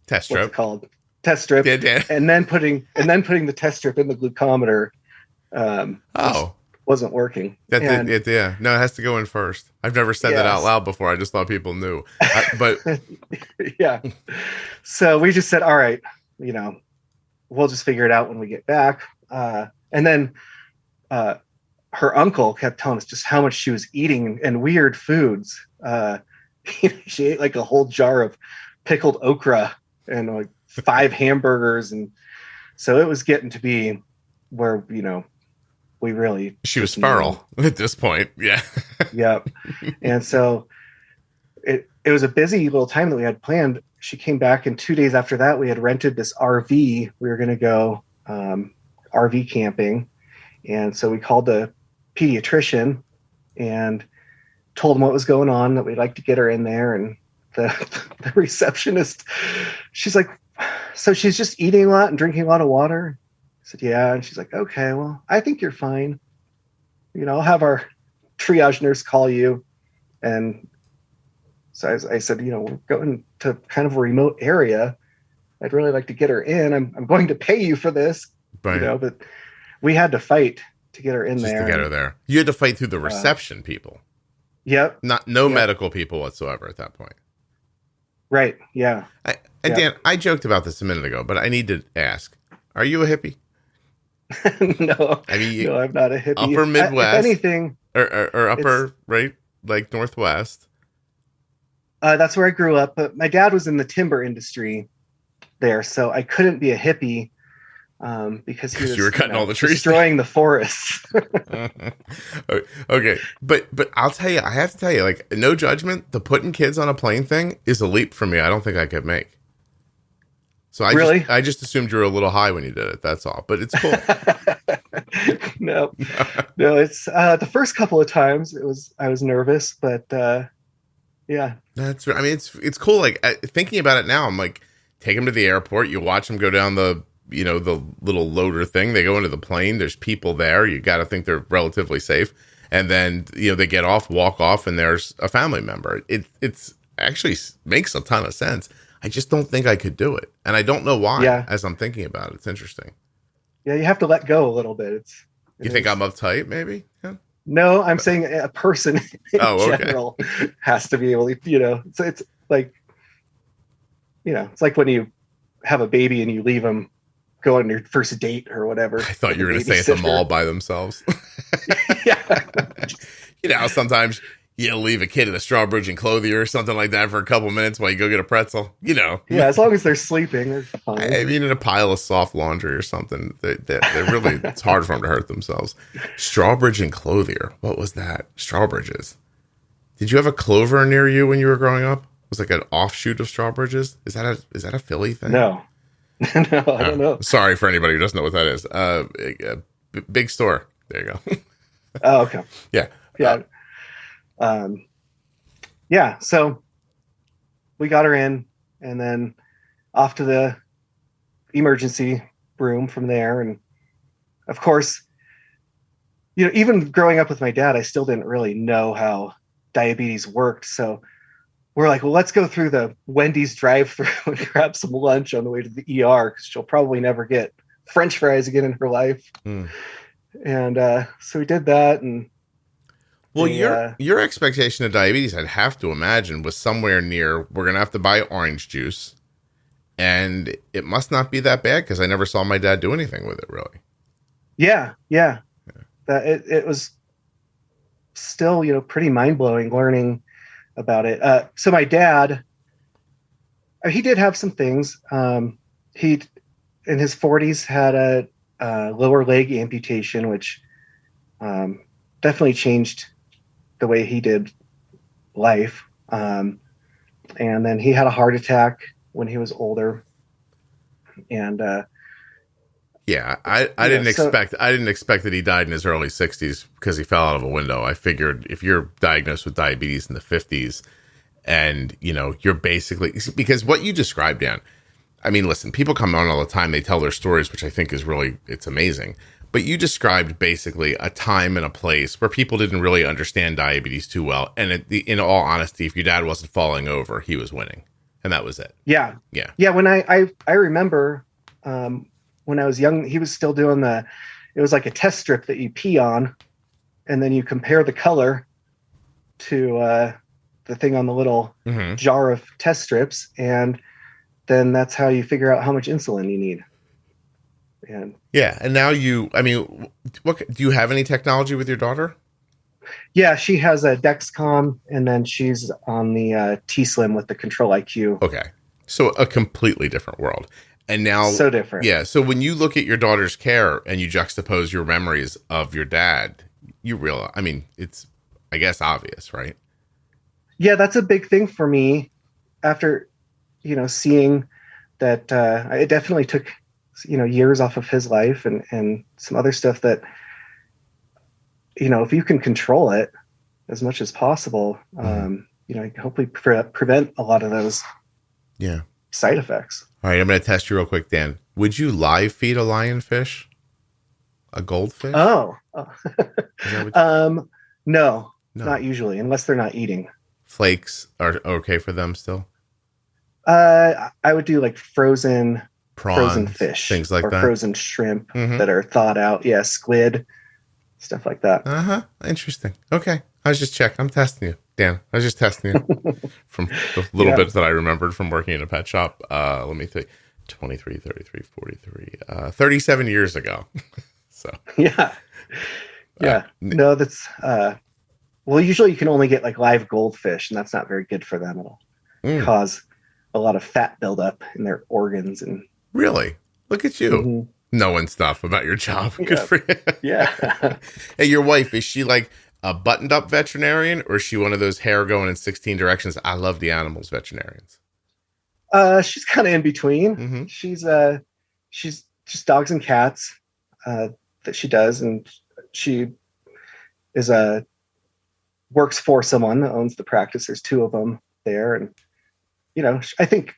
A: test strip.
B: What's it called? Test strip.
A: Yeah.
B: And then putting the test strip in the glucometer. Wasn't working.
A: No, it has to go in first. I've never said that out loud before. I just thought people knew. But
B: yeah. So we just said, all right, you know, we'll just figure it out when we get back. And then her uncle kept telling us just how much she was eating and weird foods. She ate like a whole jar of pickled okra and like 5 hamburgers. And so it was getting to be where, you know, she
A: was feral at this point. Yeah.
B: Yep. And so it was a busy little time that we had planned. She came back, and 2 days after that, we had rented this RV. We were going to go RV camping. And so we called the pediatrician and told him what was going on, that we'd like to get her in there. And the receptionist, she's like, so she's just eating a lot and drinking a lot of water? I said, yeah. And she's like, okay, well, I think you're fine. You know, I'll have our triage nurse call you. And so I said, you know, we're going to kind of a remote area. I'd really like to get her in. I'm going to pay you for this, right. You know, but we had to fight to get her in there.
A: To get her there. You had to fight through the reception people.
B: Yep.
A: No medical people whatsoever at that point.
B: Right. Yeah.
A: Dan, I joked about this a minute ago, but I need to ask, are you a hippie?
B: No, no, I'm not a hippie.
A: Upper Midwest,
B: if anything,
A: or upper, right, like Northwest.
B: That's where I grew up. But my dad was in the timber industry there, so I couldn't be a hippie. because he was
A: you were cutting all the trees,
B: destroying the forests.
A: Okay, but I'll tell you, I have to tell you, like, no judgment, the putting kids on a plane thing is a leap for me. I don't think I could make. So I just assumed you were a little high when you did it. That's all. But it's cool.
B: No. It's the first couple of times I was nervous, but yeah.
A: That's right. I mean, it's cool. Like, thinking about it now, I'm like, take them to the airport. You watch them go down the little loader thing. They go into the plane. There's people there. You got to think they're relatively safe. And then, they get off, walk off, and there's a family member. It's actually makes a ton of sense. I just don't think I could do it. And I don't know why, as I'm thinking about it. It's interesting.
B: Yeah, you have to let go a little bit.
A: You think I'm uptight, maybe? Yeah.
B: No, I'm saying a person in general has to be able to, so it's like, it's like when you have a baby and you leave them go on your first date or whatever. I
A: thought you were going to say at the mall by themselves. Yeah. Sometimes you leave a kid at a Strawbridge and Clothier or something like that for a couple minutes while you go get a pretzel, Yeah,
B: as long as they're sleeping, they're fine.
A: I mean, in a pile of soft laundry or something, they're really, it's hard for them to hurt themselves. Strawbridge and Clothier. What was that? Strawbridges. Did you have a Clover near you when you were growing up? It was like an offshoot of Strawbridges. Is that a Philly thing?
B: No. No, I don't know.
A: Sorry for anybody who doesn't know what that is. Big store. There you go.
B: Oh, okay.
A: Yeah.
B: Yeah. So we got her in, and then off to the emergency room from there. And of course, even growing up with my dad, I still didn't really know how diabetes worked. So we're like, well, let's go through the Wendy's drive-thru and grab some lunch on the way to the ER, because she'll probably never get French fries again in her life. And so we did that. And
A: well, your expectation of diabetes, I'd have to imagine, was somewhere near, we're going to have to buy orange juice. And it must not be that bad, because I never saw my dad do anything with it, really. Yeah.
B: That it was still, pretty mind-blowing learning about it. So my dad, he did have some things. He, in his 40s, had a lower leg amputation, which definitely changed the way he did life. And then he had a heart attack when he was older. And
A: I didn't expect that he died in his early 60s because he fell out of a window. I figured if you're diagnosed with diabetes in the 50s and, you're basically, because what you described, Dan, I mean, listen, people come on all the time. They tell their stories, which I think is really, it's amazing. But you described basically a time and a place where people didn't really understand diabetes too well. And in all honesty, if your dad wasn't falling over, he was winning. And that was it.
B: Yeah. When I remember, when I was young, he was still doing it was like a test strip that you pee on, and then you compare the color to the thing on the little jar of test strips. And then that's how you figure out how much insulin you need. And
A: now what do you have any technology with your daughter?
B: Yeah, she has a Dexcom, and then she's on the T-Slim with the Control IQ.
A: Okay, so a completely different world. And now,
B: so different.
A: Yeah. So when you look at your daughter's care and you juxtapose your memories of your dad, you realize, it's, I guess, obvious, right?
B: Yeah, that's a big thing for me. After, seeing that, it definitely took, years off of his life and some other stuff that, if you can control it as much as possible, hopefully prevent a lot of those side effects.
A: All right, I'm going to test you real quick, Dan. Would you live feed a lionfish? A goldfish?
B: Oh. No, not usually, unless they're not eating.
A: Flakes are okay for them still?
B: I would do like frozen fish,
A: things like
B: or
A: that.
B: Frozen shrimp that are thawed out. Yeah, squid, stuff like that.
A: Interesting. Okay, I was just checking. I'm testing you, Dan. I was just testing you from the little bit that I remembered from working in a pet shop. Let me think. 23, 33, 43, 37 years ago. So
B: yeah. No, that's well, usually you can only get like live goldfish, and that's not very good for them. It'll cause a lot of fat buildup in their organs. And
A: really, look at you. knowing stuff about your job. Good
B: Yeah.
A: for you.
B: Yeah.
A: Hey, your wife, is she like a buttoned up veterinarian, or is she one of those hair going in 16 directions? I love the animals veterinarians.
B: She's kind of in between.
A: Mm-hmm.
B: She's just dogs and cats that she does, and she is works for someone that owns the practice. There's two of them there, and I think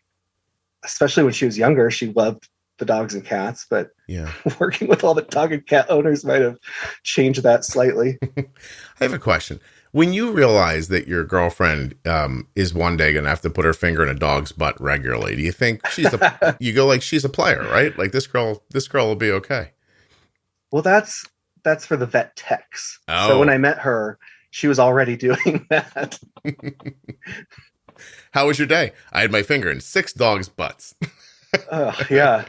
B: especially when she was younger, she loved the dogs and cats, but
A: Yeah.
B: working with all the dog and cat owners might have changed that slightly.
A: I have a question. When you realize that your girlfriend is one day going to have to put her finger in a dog's butt regularly, do you think you go like she's a player, right? Like this girl will be okay.
B: Well, that's for the vet techs.
A: Oh.
B: So when I met her, she was already doing that.
A: How was your day? I had my finger in 6 dogs' butts.
B: Oh, yeah.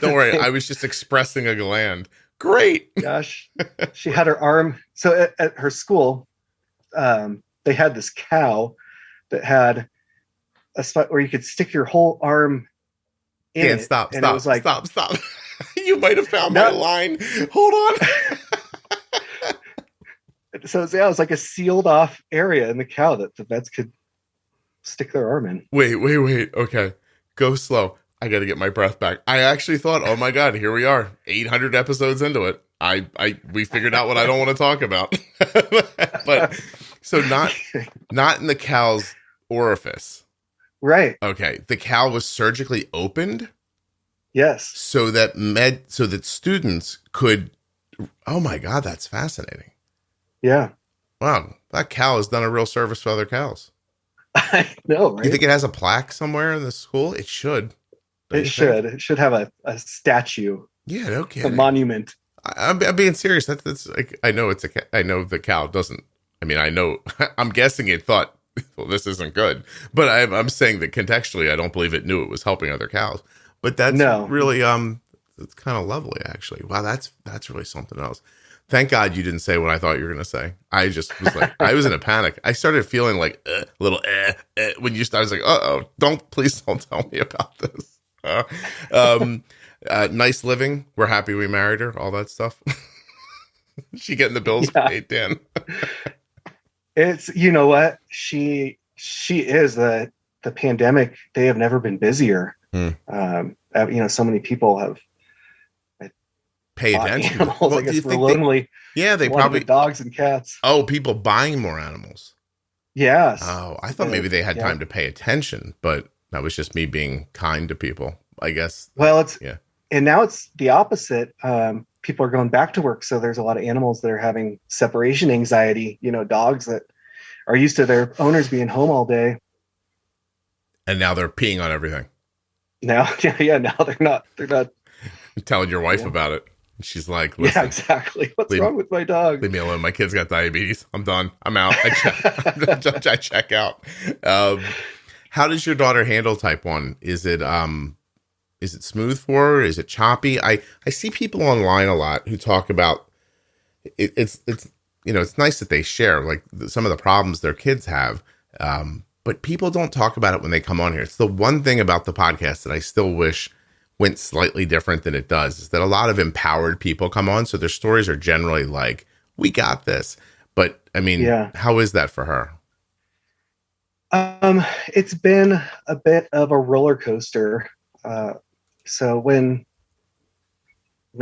A: Don't worry. I was just expressing a gland. Great.
B: Gosh, she had her arm. So at her school, they had this cow that had a spot where you could stick your whole arm in it.
A: Stop.
B: And it was like,
A: stop. You might have found my line. Hold on.
B: So it was like a sealed off area in the cow that the vets could stick their arm in.
A: Wait. Okay. Go slow. I got to get my breath back. I actually thought, oh my God, here we are, 800 episodes into it. We figured out what I don't want to talk about. But so not in the cow's orifice.
B: Right.
A: Okay. The cow was surgically opened.
B: Yes.
A: So that students could, oh my God, that's fascinating.
B: Yeah.
A: Wow. That cow has done a real service for other cows.
B: I know, right?
A: You think it has a plaque somewhere in the school? It should.
B: It should. It should have a statue.
A: Yeah, no kidding.
B: A monument.
A: I'm being serious. That's like, I know I know the cow doesn't. I mean, I know. I'm guessing it thought, well, this isn't good. But I'm saying that contextually, I don't believe it knew it was helping other cows. But that's really it's kind of lovely, actually. Wow, that's really something else. Thank God you didn't say what I thought you were going to say. I just was like, I was in a panic. I started feeling like a little when you started. I was like, please don't tell me about this. Nice living. We're happy we married her. All that stuff. She getting the bills paid, Dan.
B: It's, you know what? She is the pandemic. They have never been busier. So many people have
A: pay attention.
B: Animals, I guess we're lonely.
A: They probably
B: dogs and cats.
A: Oh, people buying more animals.
B: Yes.
A: Oh, I thought maybe they had time to pay attention, but that was just me being kind to people, I guess.
B: Well, and now it's the opposite. People are going back to work, so there's a lot of animals that are having separation anxiety. Dogs that are used to their owners being home all day,
A: and now they're peeing on everything.
B: Now, now they're not.
A: Telling your wife about it. She's like,
B: yeah, exactly. What's wrong with my dog?
A: Leave me alone. My kid's got diabetes. I'm done. I'm out. I check out. How does your daughter handle type 1? Is it smooth for her? Is it choppy? I see people online a lot who talk about it. It's nice that they share like some of the problems their kids have. But people don't talk about it when they come on here. It's the one thing about the podcast that I still wish went slightly different than it does, is that a lot of empowered people come on. So their stories are generally like, we got this. But I mean, How is that for her?
B: It's been a bit of a roller coaster. So when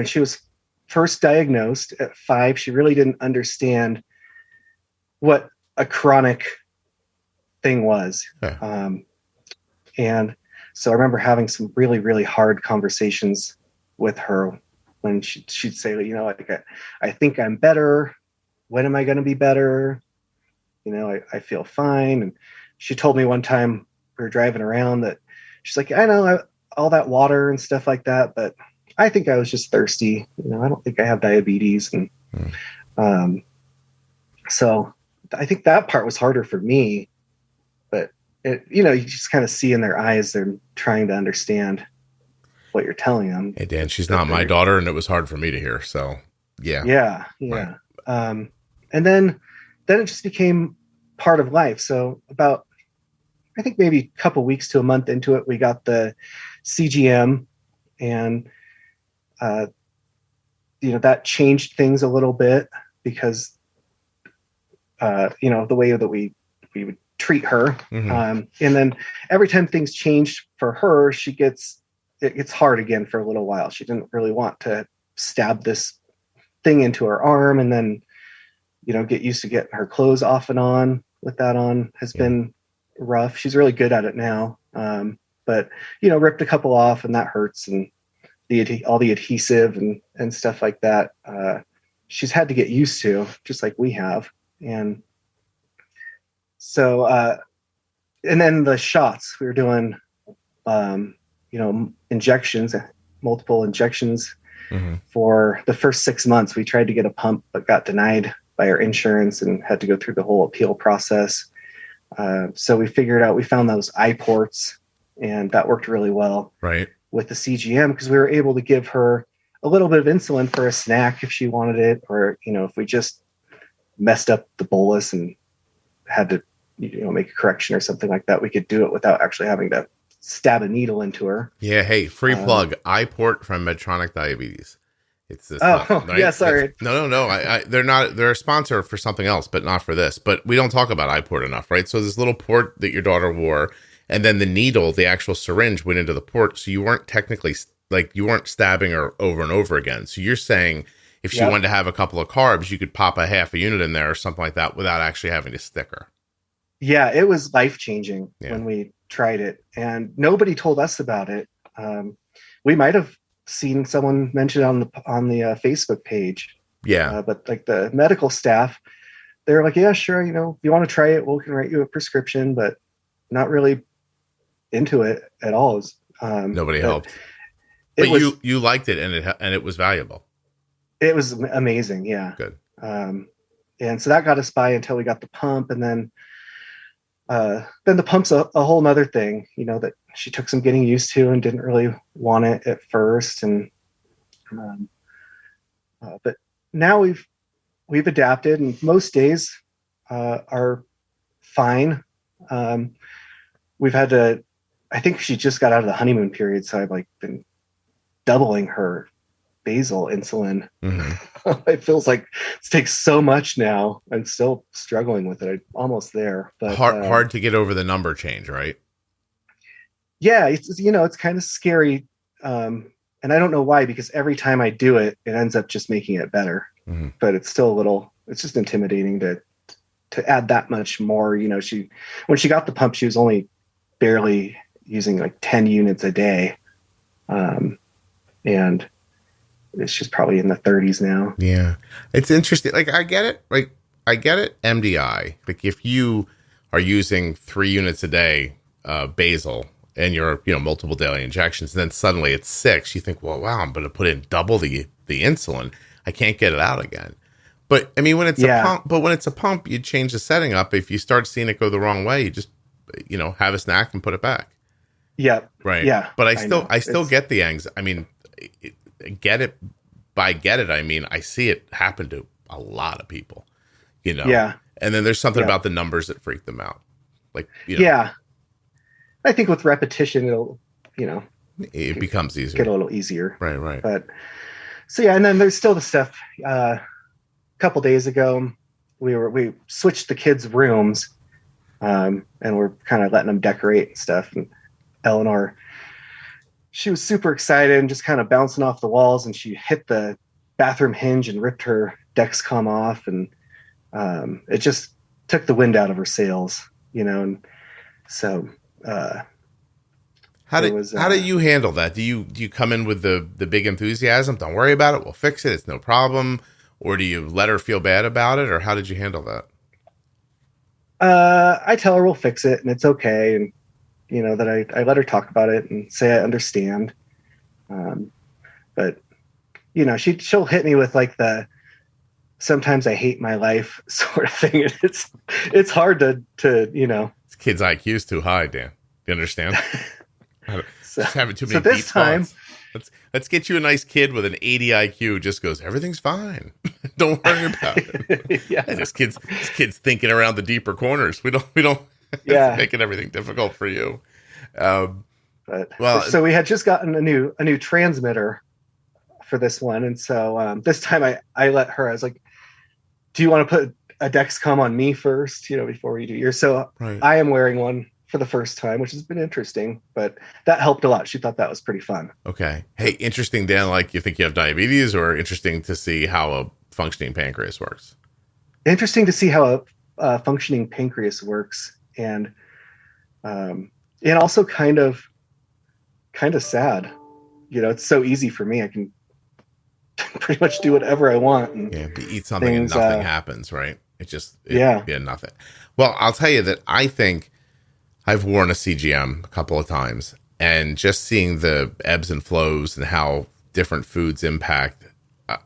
B: she was first diagnosed at 5, she really didn't understand what a chronic thing was. And so I remember having some really, really hard conversations with her when she'd say, I think I'm better. When am I going to be better? I feel fine. And she told me one time we were driving around that she's like, I know all that water and stuff like that, but I think I was just thirsty. I don't think I have diabetes. And so I think that part was harder for me. But you just kind of see in their eyes they're trying to understand what you're telling them.
A: Hey, Dan, she's not my daughter, and it was hard for me to hear. So, yeah.
B: Right. And then it just became part of life. So about, I think maybe a couple weeks to a month into it, we got the CGM, and that changed things a little bit because, the way that we would treat her.
A: Mm-hmm.
B: And then every time things changed for her, it gets hard again for a little while. She didn't really want to stab this thing into her arm, and then, get used to getting her clothes off and on with that on has been rough. She's really good at it now. But, ripped a couple off, and that hurts. And all the adhesive and stuff like that, she's had to get used to, just like we have. And so, and then the shots, we were doing, injections, multiple injections.
A: Mm-hmm.
B: For the first 6 months. We tried to get a pump, but got denied by our insurance and had to go through the whole appeal process. So we found those eye ports, and that worked really well
A: right
B: with the CGM, because we were able to give her a little bit of insulin for a snack if she wanted it, or, if we just messed up the bolus and had to, make a correction or something like that, we could do it without actually having to stab a needle into her.
A: Yeah. Hey, free plug, iPort from Medtronic Diabetes. It's this.
B: Oh, right? Yeah. Sorry.
A: No. They're a sponsor for something else, but not for this. But we don't talk about iPort enough, right? So this little port that your daughter wore, and then the needle, the actual syringe went into the port. So you weren't technically you weren't stabbing her over and over again. So you're saying if she wanted to have a couple of carbs, you could pop a half a unit in there or something like that without actually having to stick her.
B: Yeah, it was life-changing when we tried it, and nobody told us about it. We might have seen someone mention it on the Facebook page.
A: Yeah.
B: But like the medical staff, they're like, yeah, sure. If you want to try it, we can write you a prescription, but not really into it at all.
A: Nobody helped. But you liked it, and it was valuable.
B: It was amazing. Yeah.
A: Good.
B: And so that got us by until we got the pump, and then the pump's a whole nother thing, that she took some getting used to and didn't really want it at first. And, but now we've adapted, and most days, are fine. We've had I think she just got out of the honeymoon period. So I've been doubling her basal insulin.
A: Mm-hmm.
B: It feels like it takes so much now. I'm still struggling with it. I'm almost there, but
A: hard to get over the number change, right?
B: Yeah, it's kind of scary, and I don't know why, because every time I do it, it ends up just making it better.
A: Mm-hmm.
B: But it's still it's just intimidating to add that much more. When she got the pump, she was only barely using 10 units a day, and she's probably in the 30s now.
A: Yeah. It's interesting. I get it. I get it. MDI. If you are using 3 units a day, basal, and you're, multiple daily injections, and then suddenly it's 6, you think, well, wow, I'm going to put in double the insulin. I can't get it out again. But I mean, when it's a pump, you change the setting up. If you start seeing it go the wrong way, you just, have a snack and put it back.
B: Yeah.
A: Right.
B: Yeah.
A: But I still get the anxiety. I mean, get it. By get it, I mean, I see it happen to a lot of people,
B: Yeah.
A: And then there's something about the numbers that freak them out.
B: Yeah. I think with repetition, it'll,
A: it becomes easier.
B: Get a little easier.
A: Right.
B: But so, yeah. And then there's still the stuff, a couple days ago, we switched the kids' rooms, and we're kind of letting them decorate and stuff. And Eleanor, she was super excited and just kind of bouncing off the walls, and she hit the bathroom hinge and ripped her Dexcom off, and it just took the wind out of her sails, and so
A: how do you handle that? Do you come in with the big enthusiasm? Don't worry about it, we'll fix it, it's no problem? Or do you let her feel bad about it? Or how did you handle that?
B: I tell her we'll fix it and it's okay, and that I let her talk about it and say I understand. But she'll hit me with sometimes I hate my life sort of thing. It's hard to
A: This kid's IQ is too high, Dan. You understand? Just having too many deep thoughts. Let's get you a nice kid with an 80 IQ. Just goes, everything's fine. Don't worry about it.
B: Yeah.
A: And this kid's thinking around the deeper corners. We don't.
B: Yeah.
A: It's making everything difficult for you.
B: So we had just gotten a new transmitter for this one. And so this time I let her, I was like, do you want to put a Dexcom on me first, before we do yours? So
A: Right.
B: I am wearing one for the first time, which has been interesting, but that helped a lot. She thought that was pretty fun.
A: Okay. Hey, interesting, Dan, like you think you have diabetes, or interesting to see how a functioning pancreas works?
B: Interesting to see how a functioning pancreas works. And also kind of sad. It's so easy for me. I can pretty much do whatever I want. And
A: you eat something and nothing happens, right?
B: Yeah,
A: nothing. Well, I'll tell you that I think I've worn a CGM a couple of times, and just seeing the ebbs and flows and how different foods impact,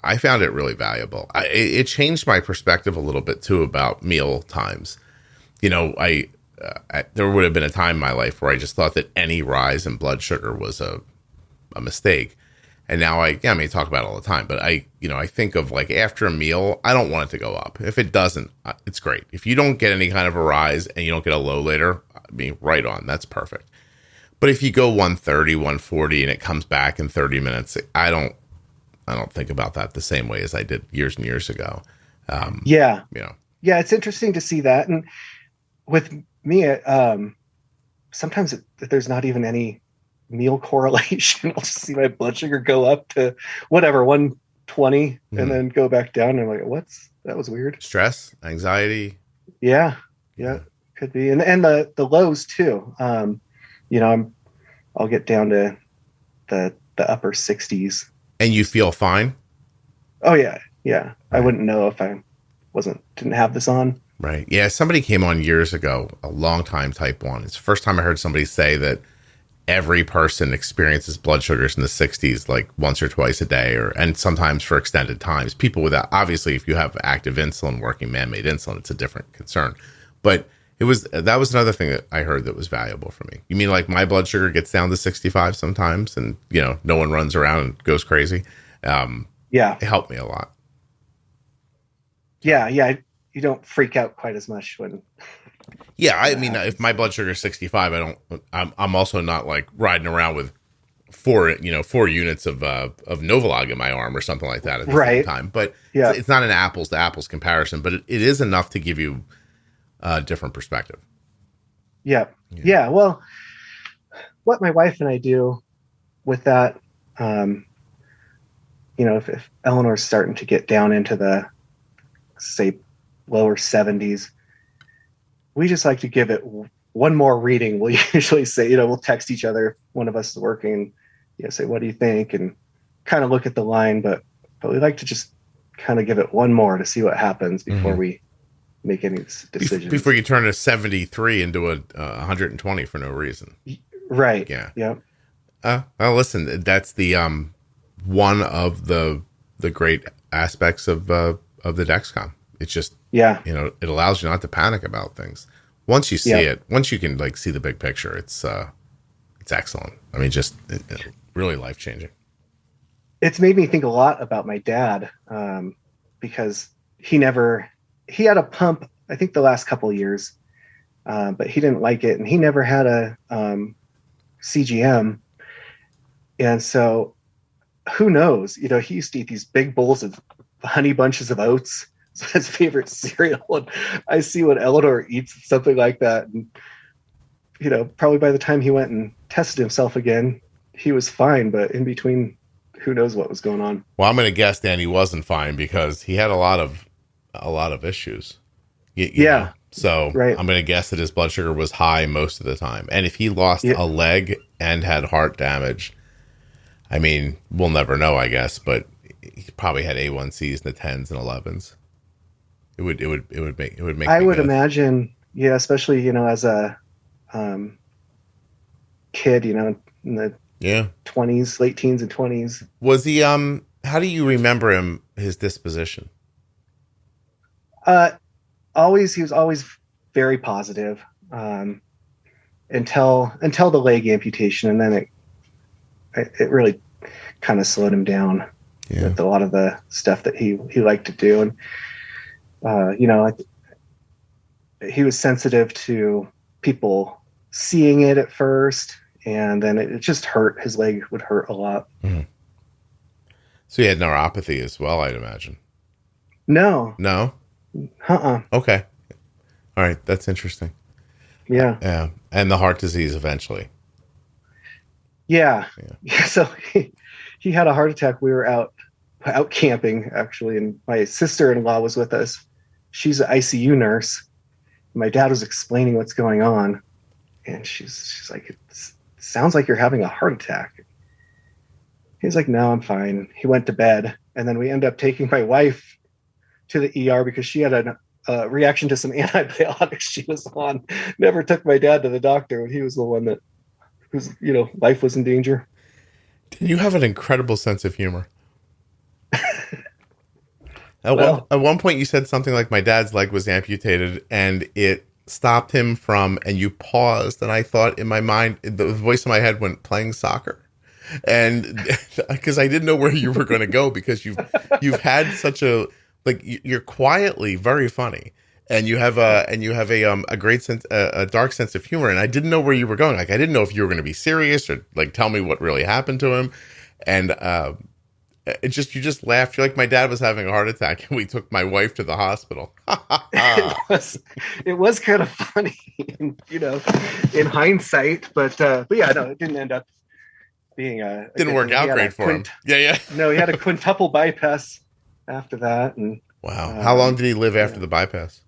A: I found it really valuable. It changed my perspective a little bit too about meal times. There would have been a time in my life where I just thought that any rise in blood sugar was a mistake. And now I talk about it all the time, but I think of like after a meal, I don't want it to go up. If it doesn't, it's great. If you don't get any kind of a rise and you don't get a low later, right on, that's perfect. But if you go 130, 140 and it comes back in 30 minutes, I don't think about that the same way as I did years and years ago.
B: Yeah, it's interesting to see that. And with me, sometimes there's not even any meal correlation. I'll just see my blood sugar go up to whatever 120 and then go back down. And I'm like, that was weird.
A: Stress, anxiety.
B: Yeah, could be. And the lows too. I'll get down to the upper 60s.
A: And you feel fine?
B: Oh yeah. Right. I wouldn't know if I didn't have this on.
A: Right. Yeah. Somebody came on years ago, a long time type 1. It's the first time I heard somebody say that every person experiences blood sugars in the 60s, like once or twice a day, and sometimes for extended times. People without, obviously, if you have active insulin, working man-made insulin, it's a different concern. But that was another thing that I heard that was valuable for me. You mean like my blood sugar gets down to 65 sometimes, and no one runs around and goes crazy? It helped me a lot.
B: Yeah. You don't freak out quite as much when.
A: Yeah, I mean, if my blood sugar is 65, I'm also not like riding around with 4 units of Novolog in my arm or something like that at the same time. But it's not an apples to apples comparison, but it is enough to give you a different perspective.
B: Yeah. Well, what my wife and I do with that, if Eleanor's starting to get down into the, say, lower 70s, we just like to give it one more reading. We'll usually say, we'll text each other if one of us is working, say, what do you think? And kind of look at the line, but we like to just kind of give it one more to see what happens before we make any decisions. Before
A: you turn a 73 into a 120 for no reason.
B: Right.
A: Yeah. Well, listen, that's the one of the great aspects of the Dexcom. It's just, it allows you not to panic about things. Once you see it, once you can like see the big picture, it's excellent. I mean, just really life-changing.
B: It's made me think a lot about my dad, because he had a pump, I think the last couple of years, but he didn't like it, and he never had a CGM. And so who knows, he used to eat these big bowls of honey bunches of oats. So his favorite cereal. And I see when Eleanor eats something like that, and probably by the time he went and tested himself again, he was fine. But in between, who knows what was going on?
A: Well, I'm going to guess Dan, he wasn't fine because he had a lot of issues. You know? So right. I'm going to guess that his blood sugar was high most of the time. And if he lost a leg and had heart damage, I mean, we'll never know, I guess, but he probably had A1Cs in the 10s and 11s. It would make.
B: I would imagine, especially as a kid, in the 20s, late teens and 20s.
A: Was he? How do you remember him? His disposition?
B: He was always very positive until the leg amputation, and then it really kind of slowed him down with a lot of the stuff that he liked to do. And he was sensitive to people seeing it at first, and then it just hurt. His leg would hurt a lot. Mm.
A: So he had neuropathy as well, I'd imagine.
B: No.
A: No?
B: Uh-uh.
A: Okay. All right. That's interesting.
B: Yeah.
A: Yeah. And the heart disease eventually.
B: Yeah. So he had a heart attack. We were out camping, actually, and my sister-in-law was with us. She's an ICU nurse. My dad was explaining what's going on, and she's like, "It sounds like you're having a heart attack." He's like, "No, I'm fine." He went to bed, and then we ended up taking my wife to the ER because she had a reaction to some antibiotics she was on. Never took my dad to the doctor, and he was the one that whose life was in danger.
A: You have an incredible sense of humor. At one point you said something like my dad's leg was amputated and it stopped him from, and you paused, and I thought in my mind, the voice in my head went, playing soccer. And because I didn't know where you were going to go, because you've had such a, like, you're quietly very funny, and you have a great sense, a dark sense of humor, and I didn't know where you were going. Like, I didn't know if you were going to be serious or like tell me what really happened to him. And you just laughed. You're like, my dad was having a heart attack and we took my wife to the hospital.
B: It was kind of funny, in hindsight, but yeah, no, it didn't end up being
A: didn't work out great for him. Yeah.
B: No, he had a quintuple bypass after that. And
A: wow. How long did he live after the bypass?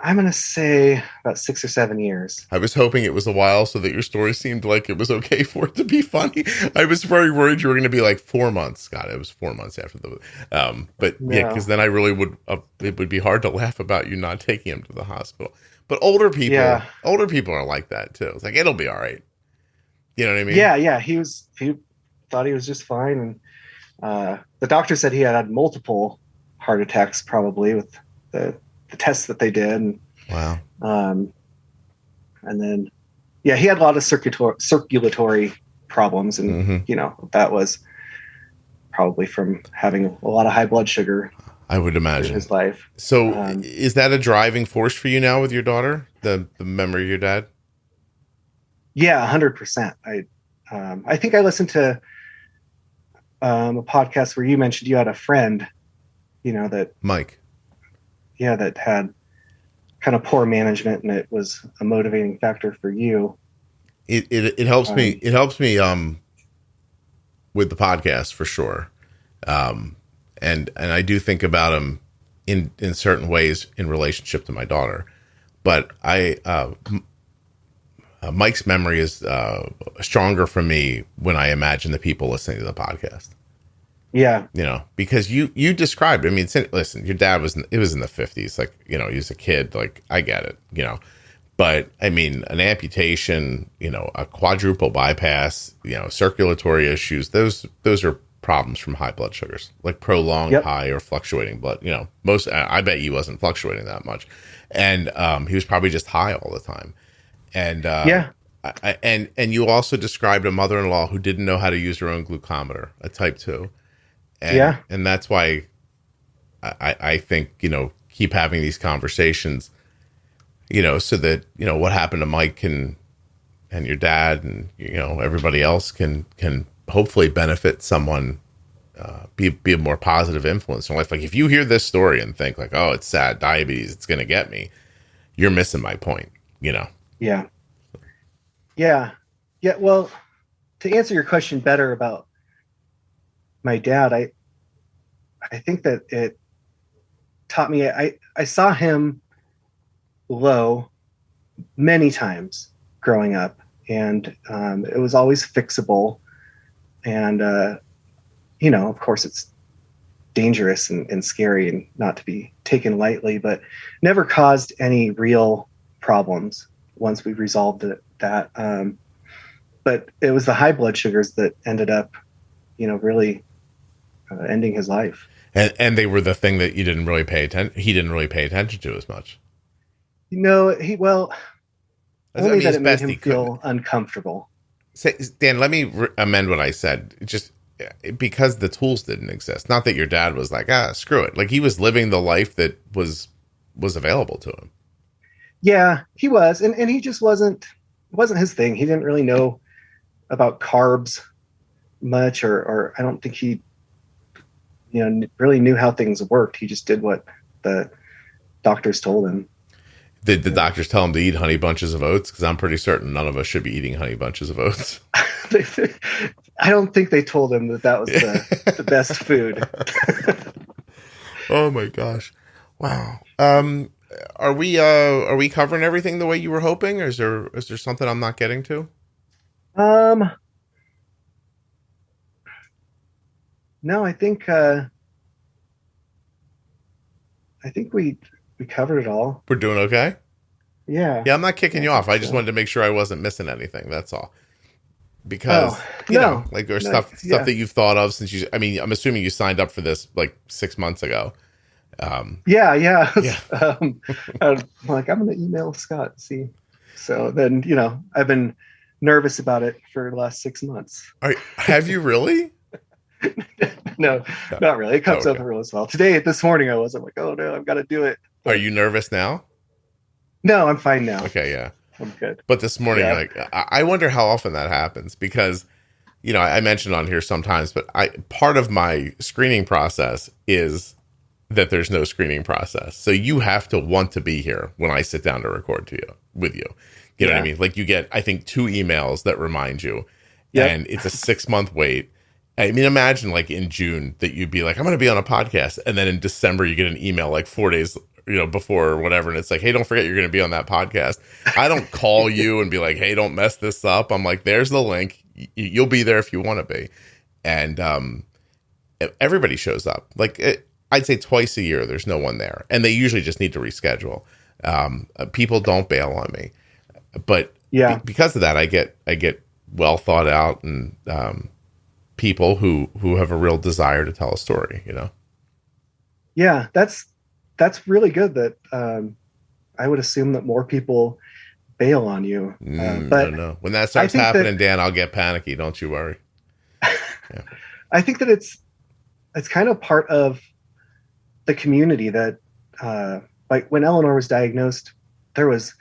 B: I'm going to say about 6 or 7 years.
A: I was hoping it was a while so that your story seemed like it was okay for it to be funny. I was very worried you were going to be like 4 months. Scott, it was 4 months after the, but no. Yeah, because then I really would, it would be hard to laugh about you not taking him to the hospital. But older people are like that too. It's like, it'll be all right. You know what I mean?
B: Yeah. He thought he was just fine. And the doctor said he had multiple heart attacks, probably with the tests that they did. And,
A: wow.
B: And then, yeah, he had a lot of circulatory problems. And, that was probably from having a lot of high blood sugar.
A: I would imagine.
B: In his life.
A: So is that a driving force for you now with your daughter? The memory of your dad?
B: Yeah, 100%. I think I listened to a podcast where you mentioned you had a friend, that
A: Mike.
B: Yeah, that had kind of poor management, and it was a motivating factor for you.
A: It helps me. It helps me with the podcast for sure. And I do think about him in certain ways in relationship to my daughter, but Mike's memory is stronger for me when I imagine the people listening to the podcast.
B: Yeah.
A: Because you described, I mean, listen, your dad it was in the 50s, like, he was a kid, like, I get it, but I mean, an amputation, a quadruple bypass, circulatory issues, those are problems from high blood sugars, like prolonged high or fluctuating blood, I bet he wasn't fluctuating that much. And he was probably just high all the time. And and you also described a mother-in-law who didn't know how to use her own glucometer, a type 2. And that's why I think, keep having these conversations, so that, what happened to Mike and your dad and, everybody else can hopefully benefit someone, be a more positive influence in life. Like, if you hear this story and think like, oh, it's sad, diabetes, it's going to get me, you're missing my point,
B: Yeah. Well, to answer your question better about my dad, I think that it taught me, I saw him low many times growing up, and it was always fixable. And, of course it's dangerous and scary and not to be taken lightly, but never caused any real problems once we resolved that. But it was the high blood sugars that ended up, really ending his life.
A: And they were the thing that you didn't really pay attention. He didn't really pay attention to as much.
B: Only that it made him feel uncomfortable.
A: Dan, let me amend what I said. Just because the tools didn't exist. Not that your dad was like, screw it. Like, he was living the life that was available to him.
B: Yeah, he was. And he just wasn't his thing. He didn't really know about carbs much, or I don't think he really knew how things worked. He just did what the doctors told him.
A: Did the doctors tell him to eat honey bunches of oats? Because I'm pretty certain none of us should be eating honey bunches of oats.
B: I don't think they told him that was the best food.
A: Oh my gosh. Wow. Are we covering everything the way you were hoping, or is there something I'm not getting to?
B: No, I think we covered it all.
A: We're doing okay?
B: Yeah.
A: Yeah, I'm not kicking you off. I just wanted to make sure I wasn't missing anything. That's all. Because there's stuff that you've thought of since I'm assuming you signed up for this like 6 months ago.
B: Yeah. I'm like, I'm gonna email Scott and see. So then, I've been nervous about it for the last 6 months.
A: Have you really?
B: No, not really. It comes up real well. This morning, I wasn't like, oh no, I've got to do it.
A: Are you nervous now?
B: No, I'm fine now.
A: Okay, yeah.
B: I'm good.
A: But this morning, I wonder how often that happens because, I mentioned on here sometimes, but part of my screening process is that there's no screening process. So you have to want to be here when I sit down to record with you. You know what I mean? Like you get, I think, 2 emails that remind you, and it's a 6-month wait. I mean, imagine like in June that you'd be like, I'm going to be on a podcast. And then in December, you get an email like 4 days, before or whatever. And it's like, hey, don't forget you're going to be on that podcast. I don't call you and be like, hey, don't mess this up. I'm like, there's the link. You'll be there if you want to be. And everybody shows up. Like I'd say twice a year, there's no one there. And they usually just need to reschedule. People don't bail on me. But because of that, I get well thought out and people who have a real desire to tell a story,
B: Yeah, that's really good that I would assume that more people bail on you. But
A: no. When that starts happening, Dan, I'll get panicky. Don't you worry. Yeah.
B: I think that it's kind of part of the community that like when Eleanor was diagnosed, there was,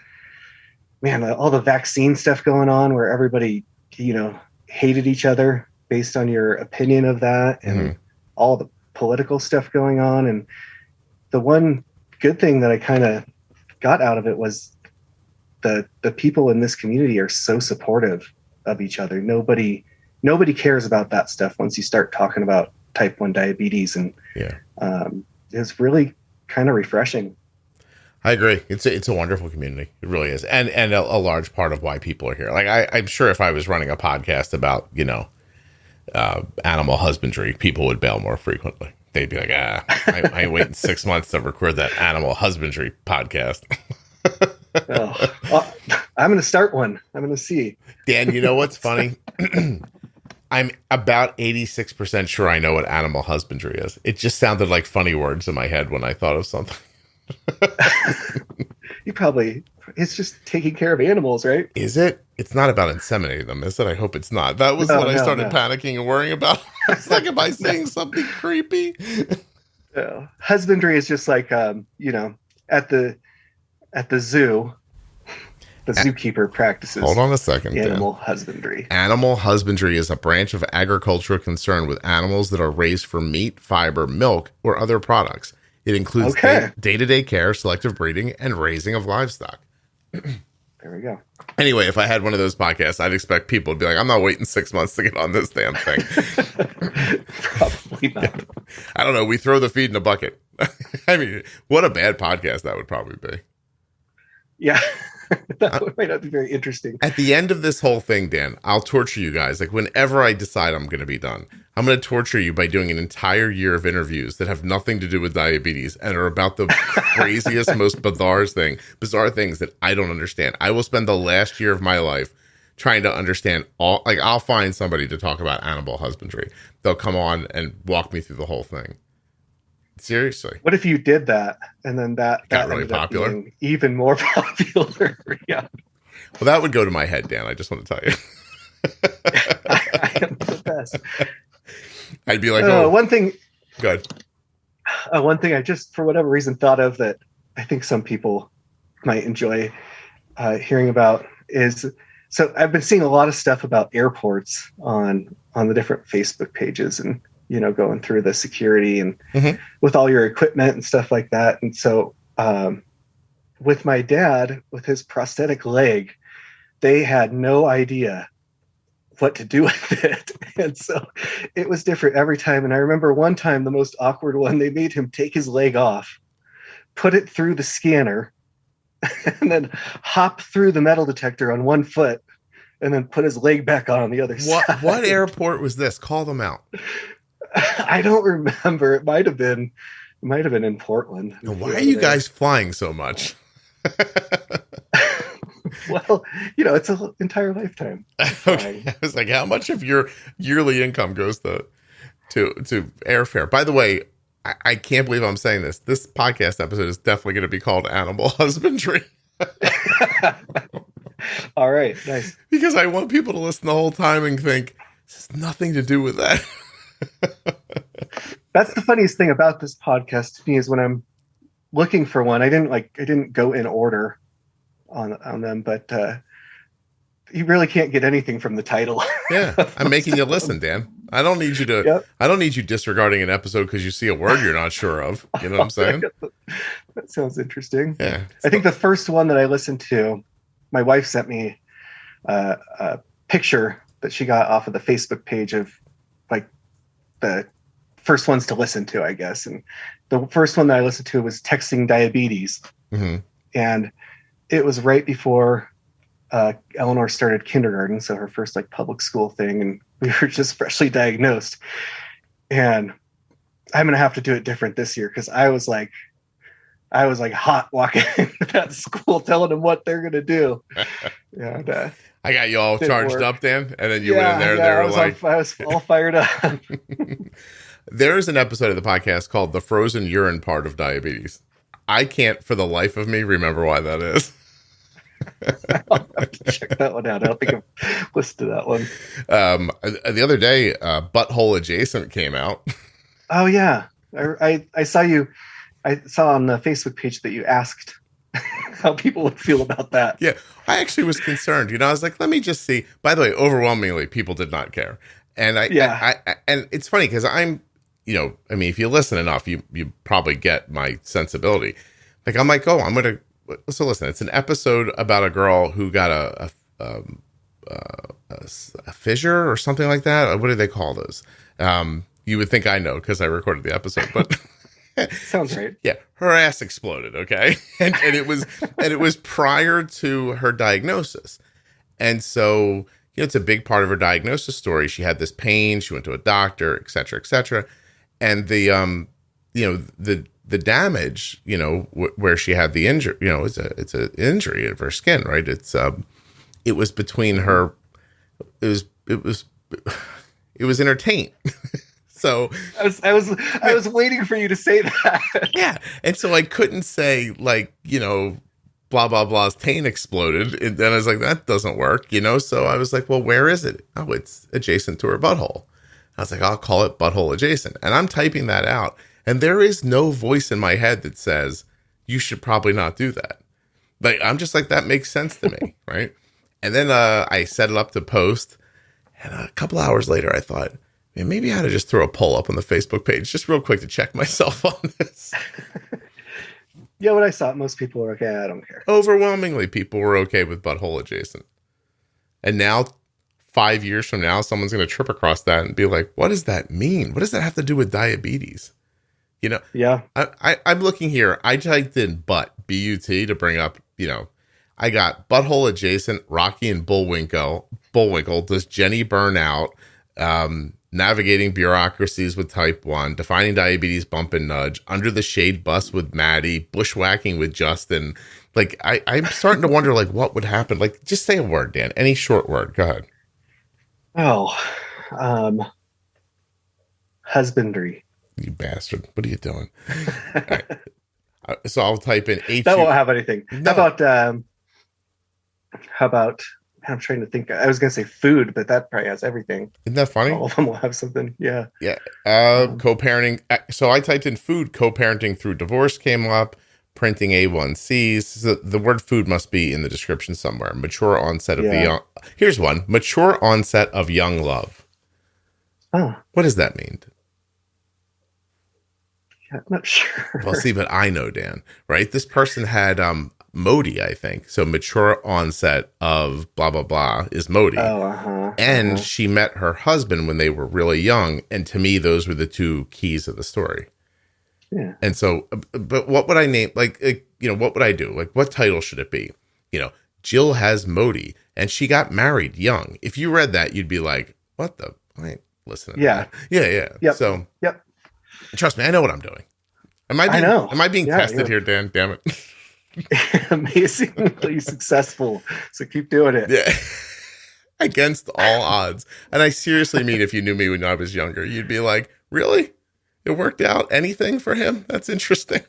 B: all the vaccine stuff going on where everybody, hated each other based on your opinion of that and all the political stuff going on. And the one good thing that I kind of got out of it was the people in this community are so supportive of each other. Nobody cares about that stuff once you start talking about type 1 diabetes. And it's really kind of refreshing.
A: I agree. It's a wonderful community. It really is. And a large part of why people are here. Like I'm sure if I was running a podcast about, animal husbandry, people would bail more frequently. They'd be like, I ain't waiting 6 months to record that animal husbandry podcast.
B: I'm going to start one. I'm going to see.
A: Dan, you know what's funny? I'm about 86% sure I know what animal husbandry is. It just sounded like funny words in my head when I thought of something.
B: It's just taking care of animals, right?
A: Is it? It's not about inseminating them, is it? I hope it's not. That was when I started panicking and worrying about. I was like, am I saying something creepy?
B: Husbandry is just like, at the zoo, the zookeeper practices.
A: Hold on a second.
B: Animal husbandry.
A: Animal husbandry is a branch of agriculture concerned with animals that are raised for meat, fiber, milk, or other products. It includes day-to-day care, selective breeding, and raising of livestock.
B: There we go.
A: Anyway, if I had one of those podcasts, I'd expect people to be like, I'm not waiting 6 months to get on this damn thing.
B: Probably not.
A: I don't know. We throw the feed in a bucket. I mean, what a bad podcast that would probably be.
B: Yeah. That might not be very interesting.
A: At the end of this whole thing, Dan, I'll torture you guys. Like whenever I decide I'm going to be done, I'm going to torture you by doing an entire year of interviews that have nothing to do with diabetes and are about the craziest, most bizarre things that I don't understand. I will spend the last year of my life trying to understand I'll find somebody to talk about animal husbandry. They'll come on and walk me through the whole thing. Seriously.
B: What if you did that and then that
A: got really popular?
B: Even more popular. Yeah.
A: Well, that would go to my head, Dan. I just want to tell you.
B: I am the best.
A: I'd be like,
B: one thing.
A: Good.
B: One thing I just, for whatever reason, thought of that I think some people might enjoy hearing about is, so I've been seeing a lot of stuff about airports on the different Facebook pages, and going through the security and
A: Mm-hmm.
B: with all your equipment and stuff like that. And so with my dad, with his prosthetic leg, they had no idea what to do with it. And so it was different every time. And I remember one time, the most awkward one, they made him take his leg off, put it through the scanner, and then hop through the metal detector on one foot, and then put his leg back on the other side.
A: What airport was this? Call them out.
B: I don't remember. It might have been in Portland.
A: Now, why are you guys flying so much?
B: Well, it's an entire lifetime.
A: Okay. I was like, how much of your yearly income goes to airfare? By the way, I can't believe I'm saying this. This podcast episode is definitely going to be called Animal Husbandry.
B: All right, nice.
A: Because I want people to listen the whole time and think, this has nothing to do with that.
B: That's the funniest thing about this podcast to me is when I'm looking for one, I didn't go in order on them, but you really can't get anything from the title.
A: Yeah, I'm making you listen, Dan. I don't need you to. Yep. I don't need you disregarding an episode because you see a word you're not sure of. You know what I'm saying?
B: That sounds interesting.
A: Yeah.
B: I think the first one that I listened to, my wife sent me a picture that she got off of the Facebook page of like the first ones to listen to, I guess. And the first one that I listened to was Texting Diabetes.
A: Mm-hmm.
B: And it was right before Eleanor started kindergarten, so her first like public school thing, and we were just freshly diagnosed. And I'm gonna have to do it different this year because I was like hot walking into that school, telling them what they're gonna do. And
A: I got you all charged up, Dan, and then you went in there. And they were
B: I was all fired up.
A: There is an episode of the podcast called "The Frozen Urine Part of Diabetes." I can't, for the life of me, remember why that is.
B: I'll have to check that one out. I don't think I've listened to that one.
A: The other day, Butthole Adjacent came out.
B: Oh yeah, I saw you. I saw on the Facebook page that you asked how people would feel about that.
A: Yeah, I actually was concerned. I was like, let me just see. By the way, overwhelmingly, people did not care. And I and it's funny because I'm, if you listen enough, you probably get my sensibility. Like I'm like, I'm gonna. So listen, it's an episode about a girl who got a fissure or something like that. What do they call those? You would think I know because I recorded the episode, but
B: sounds right.
A: Yeah, her ass exploded. Okay, and it was prior to her diagnosis, and so it's a big part of her diagnosis story. She had this pain. She went to a doctor, et cetera, and the damage, where she had the injury, it's an injury of her skin, right? It was between her, it was in her taint. So
B: I was waiting for you to say that.
A: Yeah. And so I couldn't say like, blah, blah, blah's taint exploded. And then I was like, that doesn't work, So I was like, well, where is it? Oh, it's adjacent to her butthole. I was like, I'll call it butthole adjacent. And I'm typing that out. And there is no voice in my head that says, you should probably not do that. Like, I'm just like, that makes sense to me. Right. And then I set it up to post. And a couple hours later, I thought, man, maybe I ought to just throw a poll up on the Facebook page, just real quick to check myself on this.
B: Yeah, when I saw it, most people were okay. I don't care.
A: Overwhelmingly, people were okay with butthole adjacent. And now, 5 years from now, someone's going to trip across that and be like, what does that mean? What does that have to do with diabetes?
B: Yeah.
A: I'm looking here. I typed in butt, B-U-T, to bring up, I got butthole adjacent, Rocky and Bullwinkle. Does Jenny burn out? Navigating bureaucracies with type 1, defining diabetes bump and nudge, under the shade bus with Maddie, bushwhacking with Justin. Like, I'm starting to wonder, like, what would happen? Like, just say a word, Dan. Any short word. Go ahead.
B: Oh, husbandry.
A: You bastard. What are you doing? All right. So I'll type in H.
B: That won't have anything.
A: No.
B: How about, I'm trying to think. I was going to say food, but that probably has everything.
A: Isn't that funny?
B: All of them will have something. Yeah.
A: Yeah. Co-parenting. So I typed in food. Co-parenting through divorce came up. Printing A1Cs. So the word food must be in the description somewhere. Mature onset of the young. Here's one. Mature onset of young love.
B: Oh.
A: What does that mean?
B: I'm not sure.
A: Well, see, but I know, Dan, right? This person had MODY, I think. So mature onset of blah, blah, blah is MODY.
B: Oh,
A: And she met her husband when they were really young. And to me, those were the two keys of the story.
B: Yeah.
A: And so, but what would I name? Like, what would I do? Like, what title should it be? Jill has MODY and she got married young. If you read that, you'd be like, what the? I ain't listening.
B: Yeah.
A: Yeah.
B: Yep.
A: So,
B: yep.
A: Trust me, I know what I'm doing.
B: I know.
A: Am I being tested here, Dan? Damn it.
B: Amazingly successful. So keep doing it.
A: Yeah. Against all odds. And I seriously mean, if you knew me when I was younger, you'd be like, really? It worked out? Anything for him? That's interesting.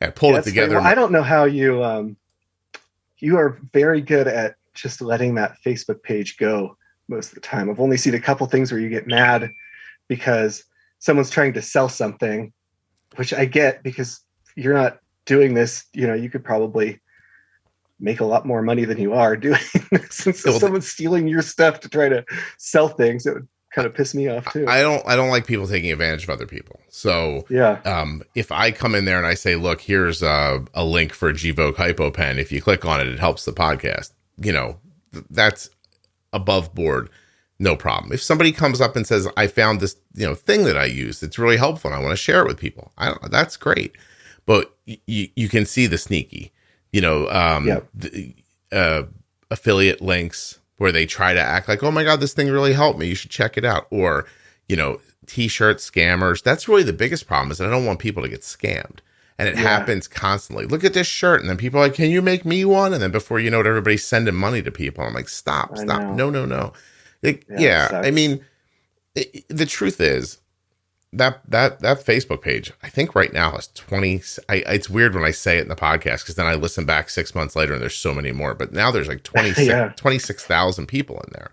A: I pulled it together.
B: Well, I don't know how you are very good at just letting that Facebook page go most of the time. I've only seen a couple things where you get mad because someone's trying to sell something, which I get because you're not doing this. You could probably make a lot more money than you are doing this. And so someone's stealing your stuff to try to sell things. It would kind of piss me off too.
A: I don't like people taking advantage of other people. So if I come in there and I say, look, here's a link for Gvoke HypoPen. If you click on it, it helps the podcast. That's above board. No problem. If somebody comes up and says, I found this, thing that I use, it's really helpful and I want to share it with people. That's great. But you can see the sneaky, affiliate links where they try to act like, oh my God, this thing really helped me. You should check it out. Or, t-shirt scammers. That's really the biggest problem is I don't want people to get scammed. And it happens constantly. Look at this shirt. And then people are like, can you make me one? And then before you know it, everybody's sending money to people. I'm like, stop. No. I mean, the truth is that Facebook page, I think right now has 20. It's weird when I say it in the podcast because then I listen back 6 months later and there's so many more. But now there's like 26,000 people in there.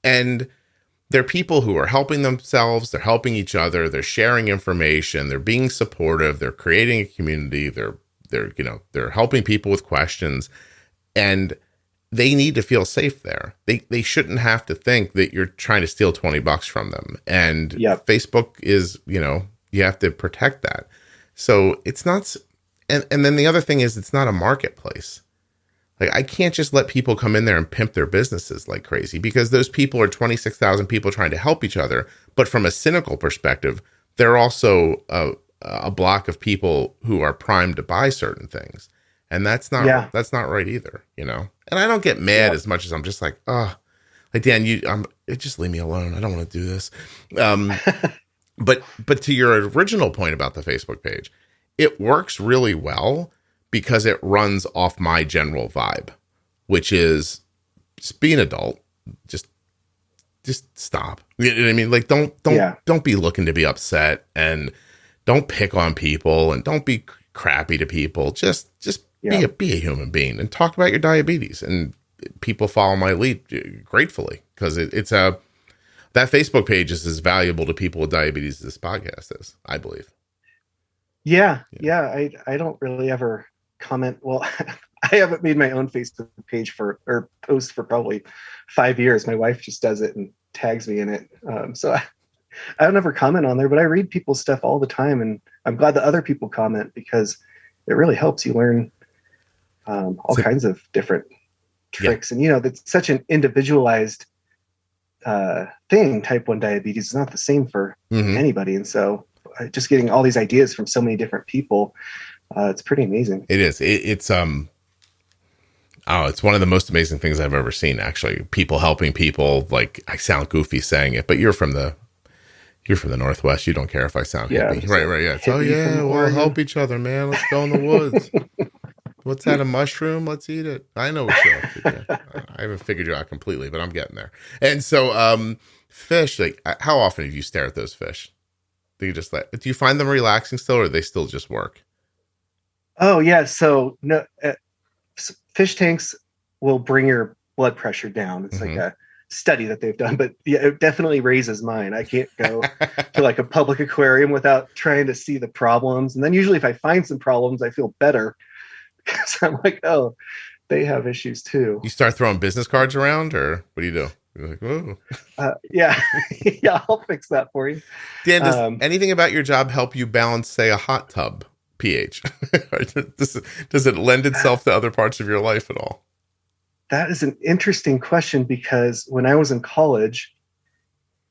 A: And they're people who are helping themselves. They're helping each other. They're sharing information. They're being supportive. They're creating a community. They're helping people with questions. And they need to feel safe there. They shouldn't have to think that you're trying to steal $20 from them. And Facebook is, you have to protect that. So it's not, and then the other thing is it's not a marketplace. Like I can't just let people come in there and pimp their businesses like crazy because those people are 26,000 people trying to help each other. But from a cynical perspective, they're also a block of people who are primed to buy certain things. And that's not right either, And I don't get mad as much as I'm just like, like Dan, just leave me alone. I don't want to do this. But to your original point about the Facebook page, it works really well because it runs off my general vibe, which is just be an adult. Just stop. You know what I mean? Like don't be looking to be upset and don't pick on people and don't be crappy to people. Just be a human being and talk about your diabetes. And people follow my lead gratefully because that Facebook page is as valuable to people with diabetes as this podcast is, I believe. Yeah.
B: I don't really ever comment. Well, I haven't made my own Facebook page or post for probably 5 years. My wife just does it and tags me in it. So I don't ever comment on there, but I read people's stuff all the time. And I'm glad that other people comment because it really helps you learn all kinds of different tricks. And, that's such an individualized thing. Type 1 diabetes is not the same for anybody. And so just getting all these ideas from so many different people, it's pretty amazing.
A: It is. It's one of the most amazing things I've ever seen, actually. People helping people. Like, I sound goofy saying it, but you're from the Northwest. You don't care if I sound hippie. Right. Yeah. So, we'll help each other, man. Let's go in the woods. What's that, a mushroom? Let's eat it. I know what you're up to. I haven't figured you out completely, but I'm getting there. And so fish, like how often have you stare at those fish? Do you find them relaxing still, or do they still just work?
B: Oh, yeah. So no, fish tanks will bring your blood pressure down. It's like a study that they've done, but yeah, it definitely raises mine. I can't go to like a public aquarium without trying to see the problems. And then usually if I find some problems, I feel better because I'm like, oh, they have issues too.
A: You start throwing business cards around, or what do you do? You're like, oh.
B: Yeah, yeah, I'll fix that for you.
A: Dan, does anything about your job help you balance, say, a hot tub pH? Does it lend itself to other parts of your life at all?
B: That is an interesting question because when I was in college,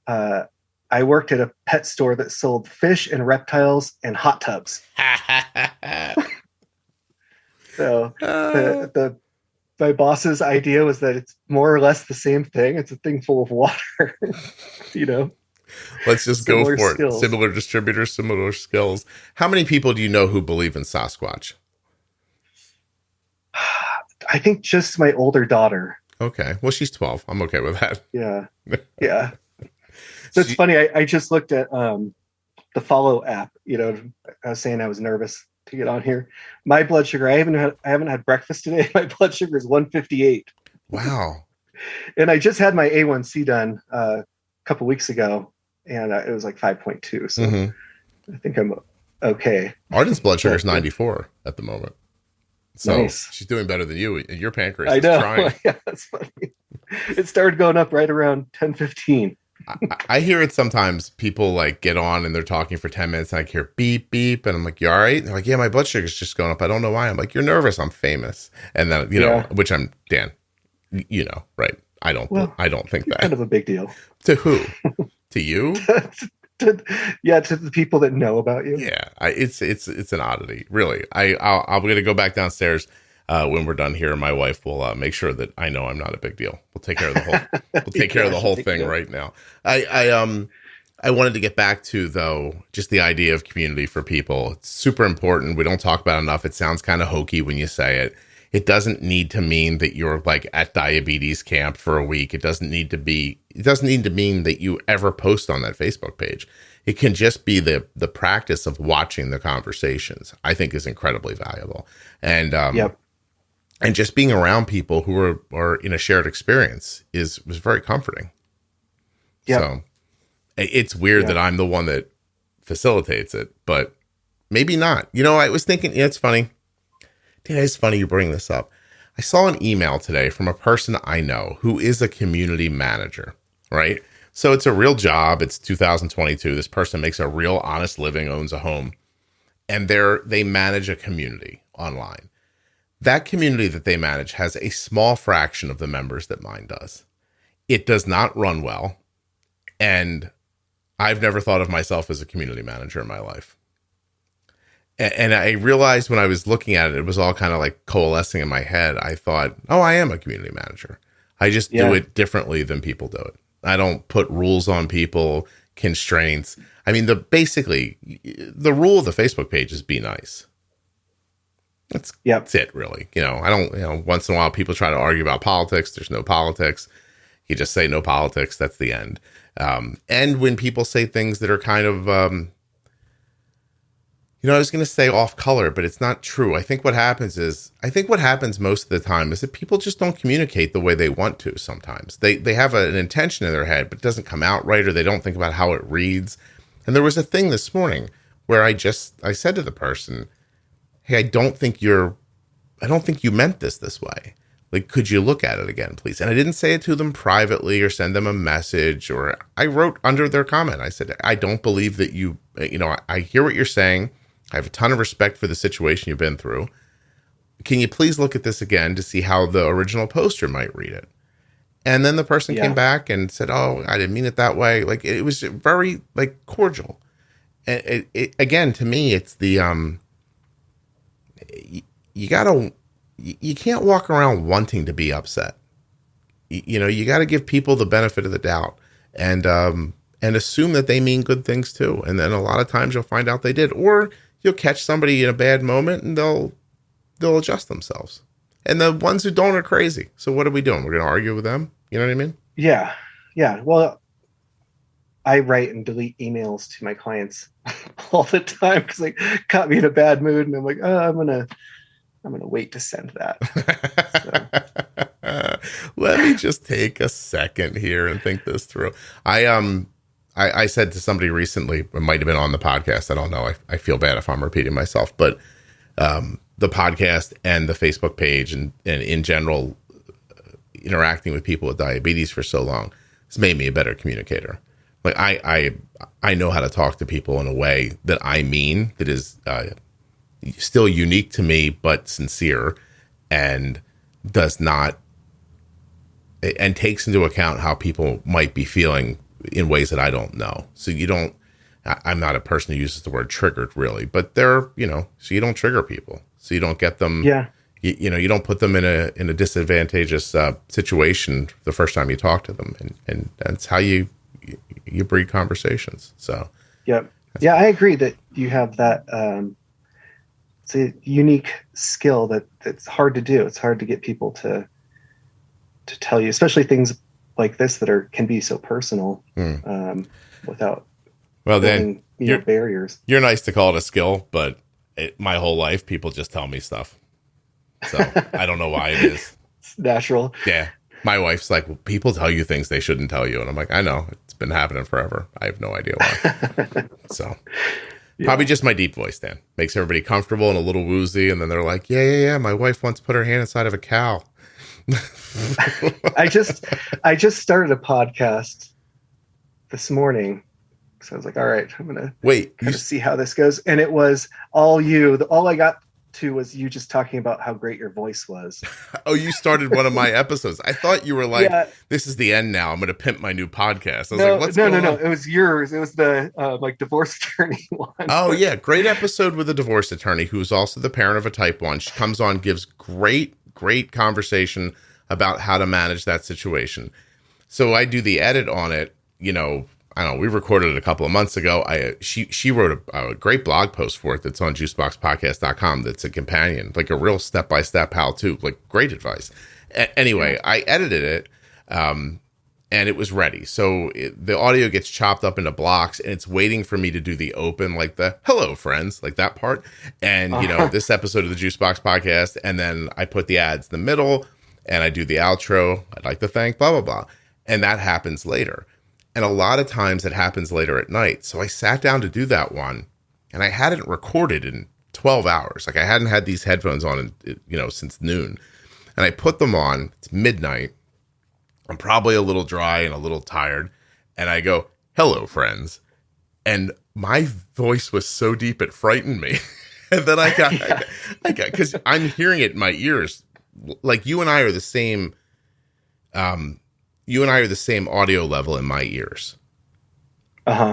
B: I worked at a pet store that sold fish and reptiles and hot tubs. So my boss's idea was that it's more or less the same thing. It's a thing full of water, you know.
A: Let's just go for
B: skills.
A: it. Similar distributors, similar skills. How many people do you know who believe in Sasquatch?
B: I think just my older daughter.
A: Okay. Well, she's 12. I'm okay with that.
B: Yeah. Yeah. So it's funny. I just looked at the Follow app. You know, I was saying I was nervous to get on here. My blood sugar, I haven't had breakfast today. My blood sugar is 158.
A: Wow.
B: And I just had my A1C done a couple weeks ago, and it was like 5.2. So I think I'm okay.
A: Arden's blood sugar is 94 at the moment. So
B: nice.
A: She's doing better than you. Your pancreas
B: is
A: trying.
B: Yeah, that's funny. It started going up right around 10:15.
A: I hear it sometimes. People like get on and they're talking for 10 minutes and I hear beep, beep. And I'm like, you all right? And they're like, yeah, my blood sugar's just going up. I don't know why. I'm like, you're nervous. I'm famous. And then, you know, which I'm Dan, you know, right. I don't think that.
B: Kind of a big deal.
A: To who? To you?
B: to the people that know about you.
A: Yeah. It's an oddity. Really. I'm going to go back downstairs when we're done here. My wife will make sure that I know I'm not a big deal. We'll take care of the whole, thing right now. I wanted to get back to, though, just the idea of community for people. It's super important. We don't talk about it enough. It sounds kind of hokey when you say it. It doesn't need to mean that you're like at diabetes camp for a week. It doesn't need to mean that you ever post on that Facebook page. It can just be the practice of watching the conversations, I think, is incredibly valuable. And and just being around people who are in a shared experience was very comforting.
B: Yep.
A: So it's weird that I'm the one that facilitates it, but maybe not. You know, I was thinking, it's funny. It's funny you bring this up. I saw an email today from a person I know who is a community manager, right? So it's a real job. It's 2022. This person makes a real honest living, owns a home, and they manage a community online. That community that they manage has a small fraction of the members that mine does. It does not run well. And I've never thought of myself as a community manager in my life. And I realized when I was looking at it, it was all kind of like coalescing in my head. I thought, oh, I am a community manager. I just do it differently than people do it. I don't put rules on people, constraints. I mean, basically, the rule of the Facebook page is be nice. That's it, really. You know, I don't, once in a while people try to argue about politics. There's no politics. You just say no politics. That's the end. And when people say things that are kind of, I was going to say off color, but it's not true. I think what happens most of the time is that people just don't communicate the way they want to sometimes. They have an intention in their head, but it doesn't come out right, or they don't think about how it reads. And there was a thing this morning where I said to the person, hey, I don't think you meant this way. Like, could you look at it again, please? And I didn't say it to them privately or send them a message, or I wrote under their comment. I said, I don't believe that I hear what you're saying. I have a ton of respect for the situation you've been through. Can you please look at this again to see how the original poster might read it? And then the person came back and said, oh, I didn't mean it that way. Like, it was very cordial. And again, to me, it's the, you can't walk around wanting to be upset. You got to give people the benefit of the doubt and assume that they mean good things too. And then a lot of times you'll find out they did, or you'll catch somebody in a bad moment and they'll adjust themselves. And the ones who don't are crazy. So what are we doing? We're going to argue with them. You know what I mean? Yeah.
B: Yeah. Well, I write and delete emails to my clients all the time because they caught me in a bad mood, and I'm like, oh, I'm gonna wait to send that.
A: Let me just take a second here and think this through. I said to somebody recently, it might have been on the podcast, I don't know. I feel bad if I'm repeating myself, but the podcast and the Facebook page and in general, interacting with people with diabetes for so long has made me a better communicator. Like I know how to talk to people in a way that I mean, that is still unique to me, but sincere, and does not, and takes into account how people might be feeling in ways that I don't know. So I'm not a person who uses the word triggered really, but so you don't trigger people. So you don't get them, you don't put them in a disadvantageous situation the first time you talk to them. And that's how you breed conversations. So, yeah,
B: I agree that you have that, it's a unique skill that's hard to do. It's hard to get people to tell you, especially things like this that can be so personal, without
A: then
B: barriers.
A: You're nice to call it a skill, but my whole life people just tell me stuff. So I don't know why it is.
B: It's natural.
A: Yeah. My wife's like, well, people tell you things they shouldn't tell you. And I'm like, I know, it's been happening forever. I have no idea why. So probably just my deep voice, Dan. Makes everybody comfortable and a little woozy. And then they're like, yeah. My wife once put her hand inside of a cow.
B: I just started a podcast this morning. So I was like, all right, I'm going to see how this goes. And it was all you. All I got to was you just talking about how great your voice was.
A: Oh, you started one of my episodes. I thought you were like, this is the end now. I'm going to pimp my new podcast. I was like, what's going on? No.
B: It was yours. It was the divorce attorney one.
A: Oh, yeah. Great episode with a divorce attorney who's also the parent of a type 1. She comes on, gives great conversation about how to manage that situation. So I do the edit on it, I don't know, we recorded it a couple of months ago. She wrote a great blog post for it that's on juiceboxpodcast.com. That's a companion, like a real step-by-step how-to, like great advice. Anyway, I edited it, and it was ready. So the audio gets chopped up into blocks, and it's waiting for me to do the open, like the hello friends, like that part. And, this episode of the Juicebox Podcast, and then I put the ads in the middle, and I do the outro. I'd like to thank blah, blah, blah. And that happens later. And a lot of times it happens later at night. So I sat down to do that one, and I hadn't recorded in 12 hours. Like I hadn't had these headphones on, since noon. And I put them on. It's midnight. I'm probably a little dry and a little tired. And I go, hello, friends. And my voice was so deep, it frightened me. And then I got, because I'm hearing it in my ears. Like you and I are the same, audio level in my ears.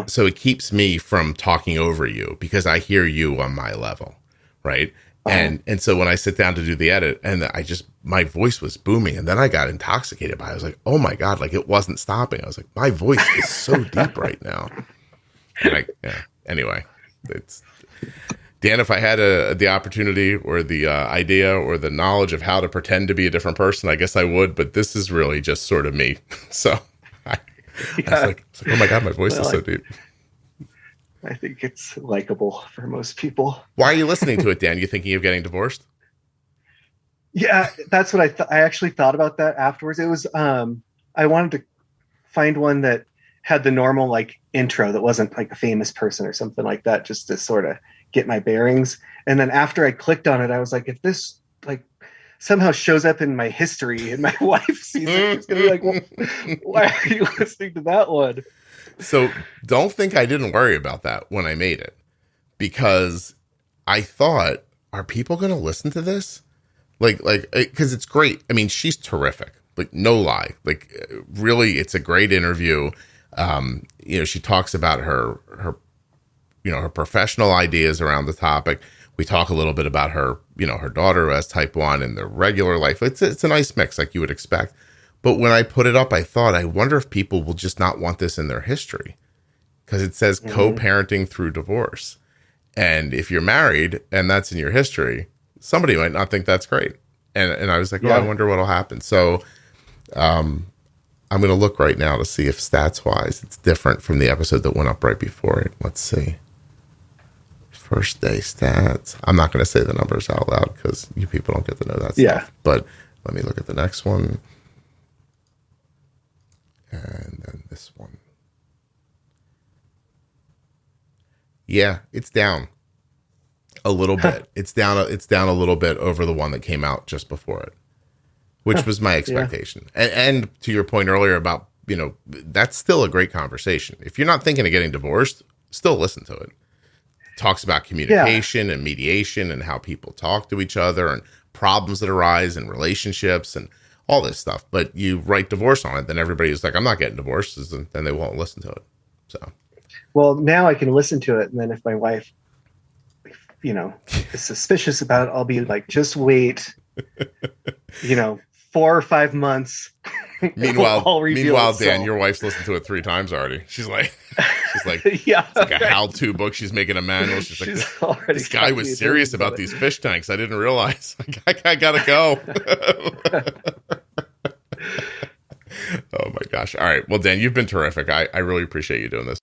A: So it keeps me from talking over you because I hear you on my level. Right. And so when I sit down to do the edit, and my voice was booming, and then I got intoxicated by it. I was like, oh my God, like it wasn't stopping. I was like, my voice is so deep right now. And anyway, it's Dan, if I had the opportunity or the idea or the knowledge of how to pretend to be a different person, I guess I would, but this is really just sort of me. So I was like, oh my God, my voice is so deep.
B: I think it's likable for most people.
A: Why are you listening to it, Dan? You thinking of getting divorced?
B: Yeah, that's what I actually thought about that afterwards. It was, I wanted to find one that had the normal like intro that wasn't like a famous person or something like that, just to sort of get my bearings. And then after I clicked on it, I was like, if this like somehow shows up in my history and my wife sees it, she's gonna be like, well, why are you listening to that one?
A: So don't think I didn't worry about that when I made it, because I thought, are people going to listen to this? Like, because it's great. I mean, she's terrific. Like, no lie. Like, really, it's a great interview. She talks about her professional ideas around the topic. We talk a little bit about her, her daughter who has type 1 and their regular life. It's a nice mix, like you would expect. But when I put it up, I thought, I wonder if people will just not want this in their history, because it says co-parenting through divorce. And if you're married and that's in your history, somebody might not think that's great. And I was like, I wonder what'll happen. So I'm going to look right now to see if stats wise it's different from the episode that went up right before it. Let's see. First day stats. I'm not going to say the numbers out loud because you people don't get to know that stuff. But let me look at the next one. And then this one. Yeah, it's down a little bit. It's down a little bit over the one that came out just before it. which was my expectation. And to your point earlier about, that's still a great conversation. If you're not thinking of getting divorced, still listen to it. Talks about communication and mediation and how people talk to each other and problems that arise in relationships and all this stuff. But you write divorce on it, then everybody's like, I'm not getting divorced, and then they won't listen to it. So,
B: well, now I can listen to it, and then if my wife, is suspicious about it, I'll be like, just wait, 4 or 5 months.
A: Meanwhile, Dan, your wife's listened to it 3 times already. She's like,
B: yeah,
A: it's like a how-to book. She's making a manual. She's like, this guy was serious about these fish tanks. I didn't realize. I gotta go. Oh my gosh! All right, well, Dan, you've been terrific. I really appreciate you doing this.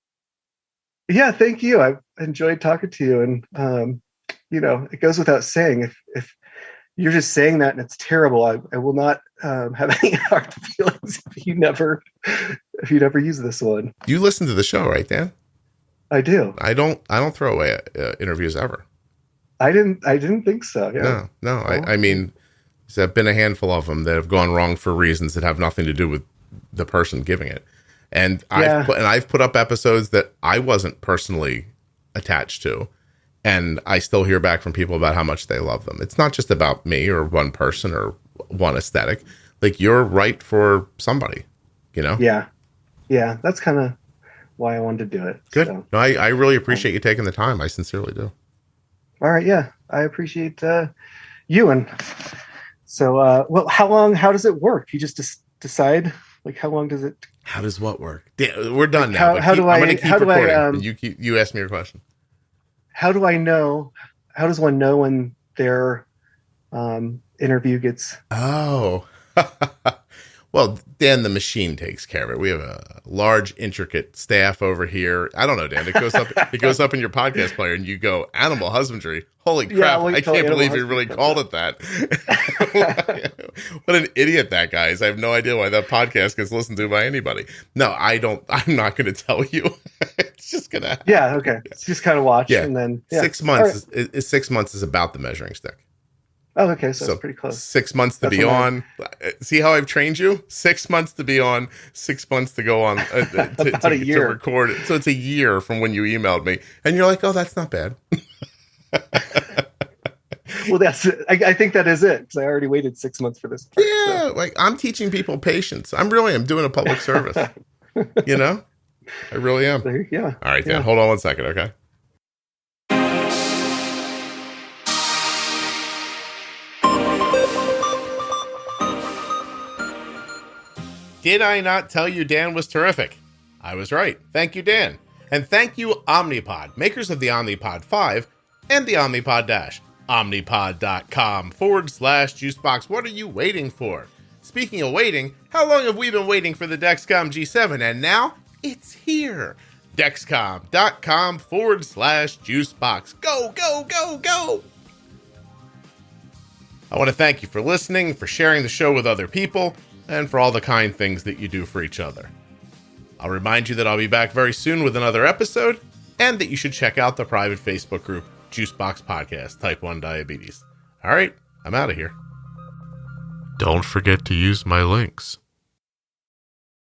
B: Yeah, thank you. I've enjoyed talking to you, and it goes without saying, if you're just saying that and it's terrible, I will not have any hard feelings if you never use this one.
A: You listen to the show, right, Dan?
B: I do.
A: I don't throw away interviews ever.
B: I didn't think so. Yeah.
A: No. I mean, there's been a handful of them that have gone wrong for reasons that have nothing to do with the person giving it. And I've put up episodes that I wasn't personally attached to, and I still hear back from people about how much they love them. It's not just about me or one person or one aesthetic. Like, you're right for somebody,
B: Yeah. That's kind of why I wanted to do it.
A: Good. So. No, I really appreciate you taking the time. I sincerely do.
B: All right. Yeah. I appreciate you. And so, how does it work? You just decide, like, how long does it?
A: How does what work? We're done now. I'm going to keep recording. And you ask me your question.
B: How do I know? How does one know when their interview gets?
A: Oh, well, Dan, the machine takes care of it. We have a large, intricate staff over here. I don't know, Dan. It goes up. It goes up in your podcast player, and you go animal husbandry. Holy crap! I can't believe you really called it that. What an idiot that guy is. I have no idea why that podcast gets listened to by anybody. No, I don't. I'm not going to tell you. It's just gonna.
B: Yeah. Okay. It's just kind of watch, and then
A: 6 months. Right. Is 6 months is about the measuring stick.
B: Oh, okay. So it's pretty close.
A: 6 months to be on. See how I've trained you? 6 months to be on, 6 months to go on
B: to year.
A: To record it. So it's a year from when you emailed me, and you're like, "Oh, that's not bad."
B: Well, I think that is it, because I already waited 6 months for this part,
A: so. Like, I'm teaching people patience. I'm doing a public service. I really am.
B: Yeah.
A: All right, Dan. Hold on 1 second, okay? Did I not tell you Dan was terrific? I was right. Thank you, Dan. And thank you, Omnipod, makers of the Omnipod 5 and the Omnipod DASH. Omnipod.com/Juicebox. What are you waiting for? Speaking of waiting, how long have we been waiting for the Dexcom G7? And now it's here. Dexcom.com/Juicebox. Go, go, go, go. I want to thank you for listening, for sharing the show with other people, and for all the kind things that you do for each other. I'll remind you that I'll be back very soon with another episode, and that you should check out the private Facebook group, Juicebox Podcast, Type 1 Diabetes. All right, I'm out of here. Don't forget to use my links.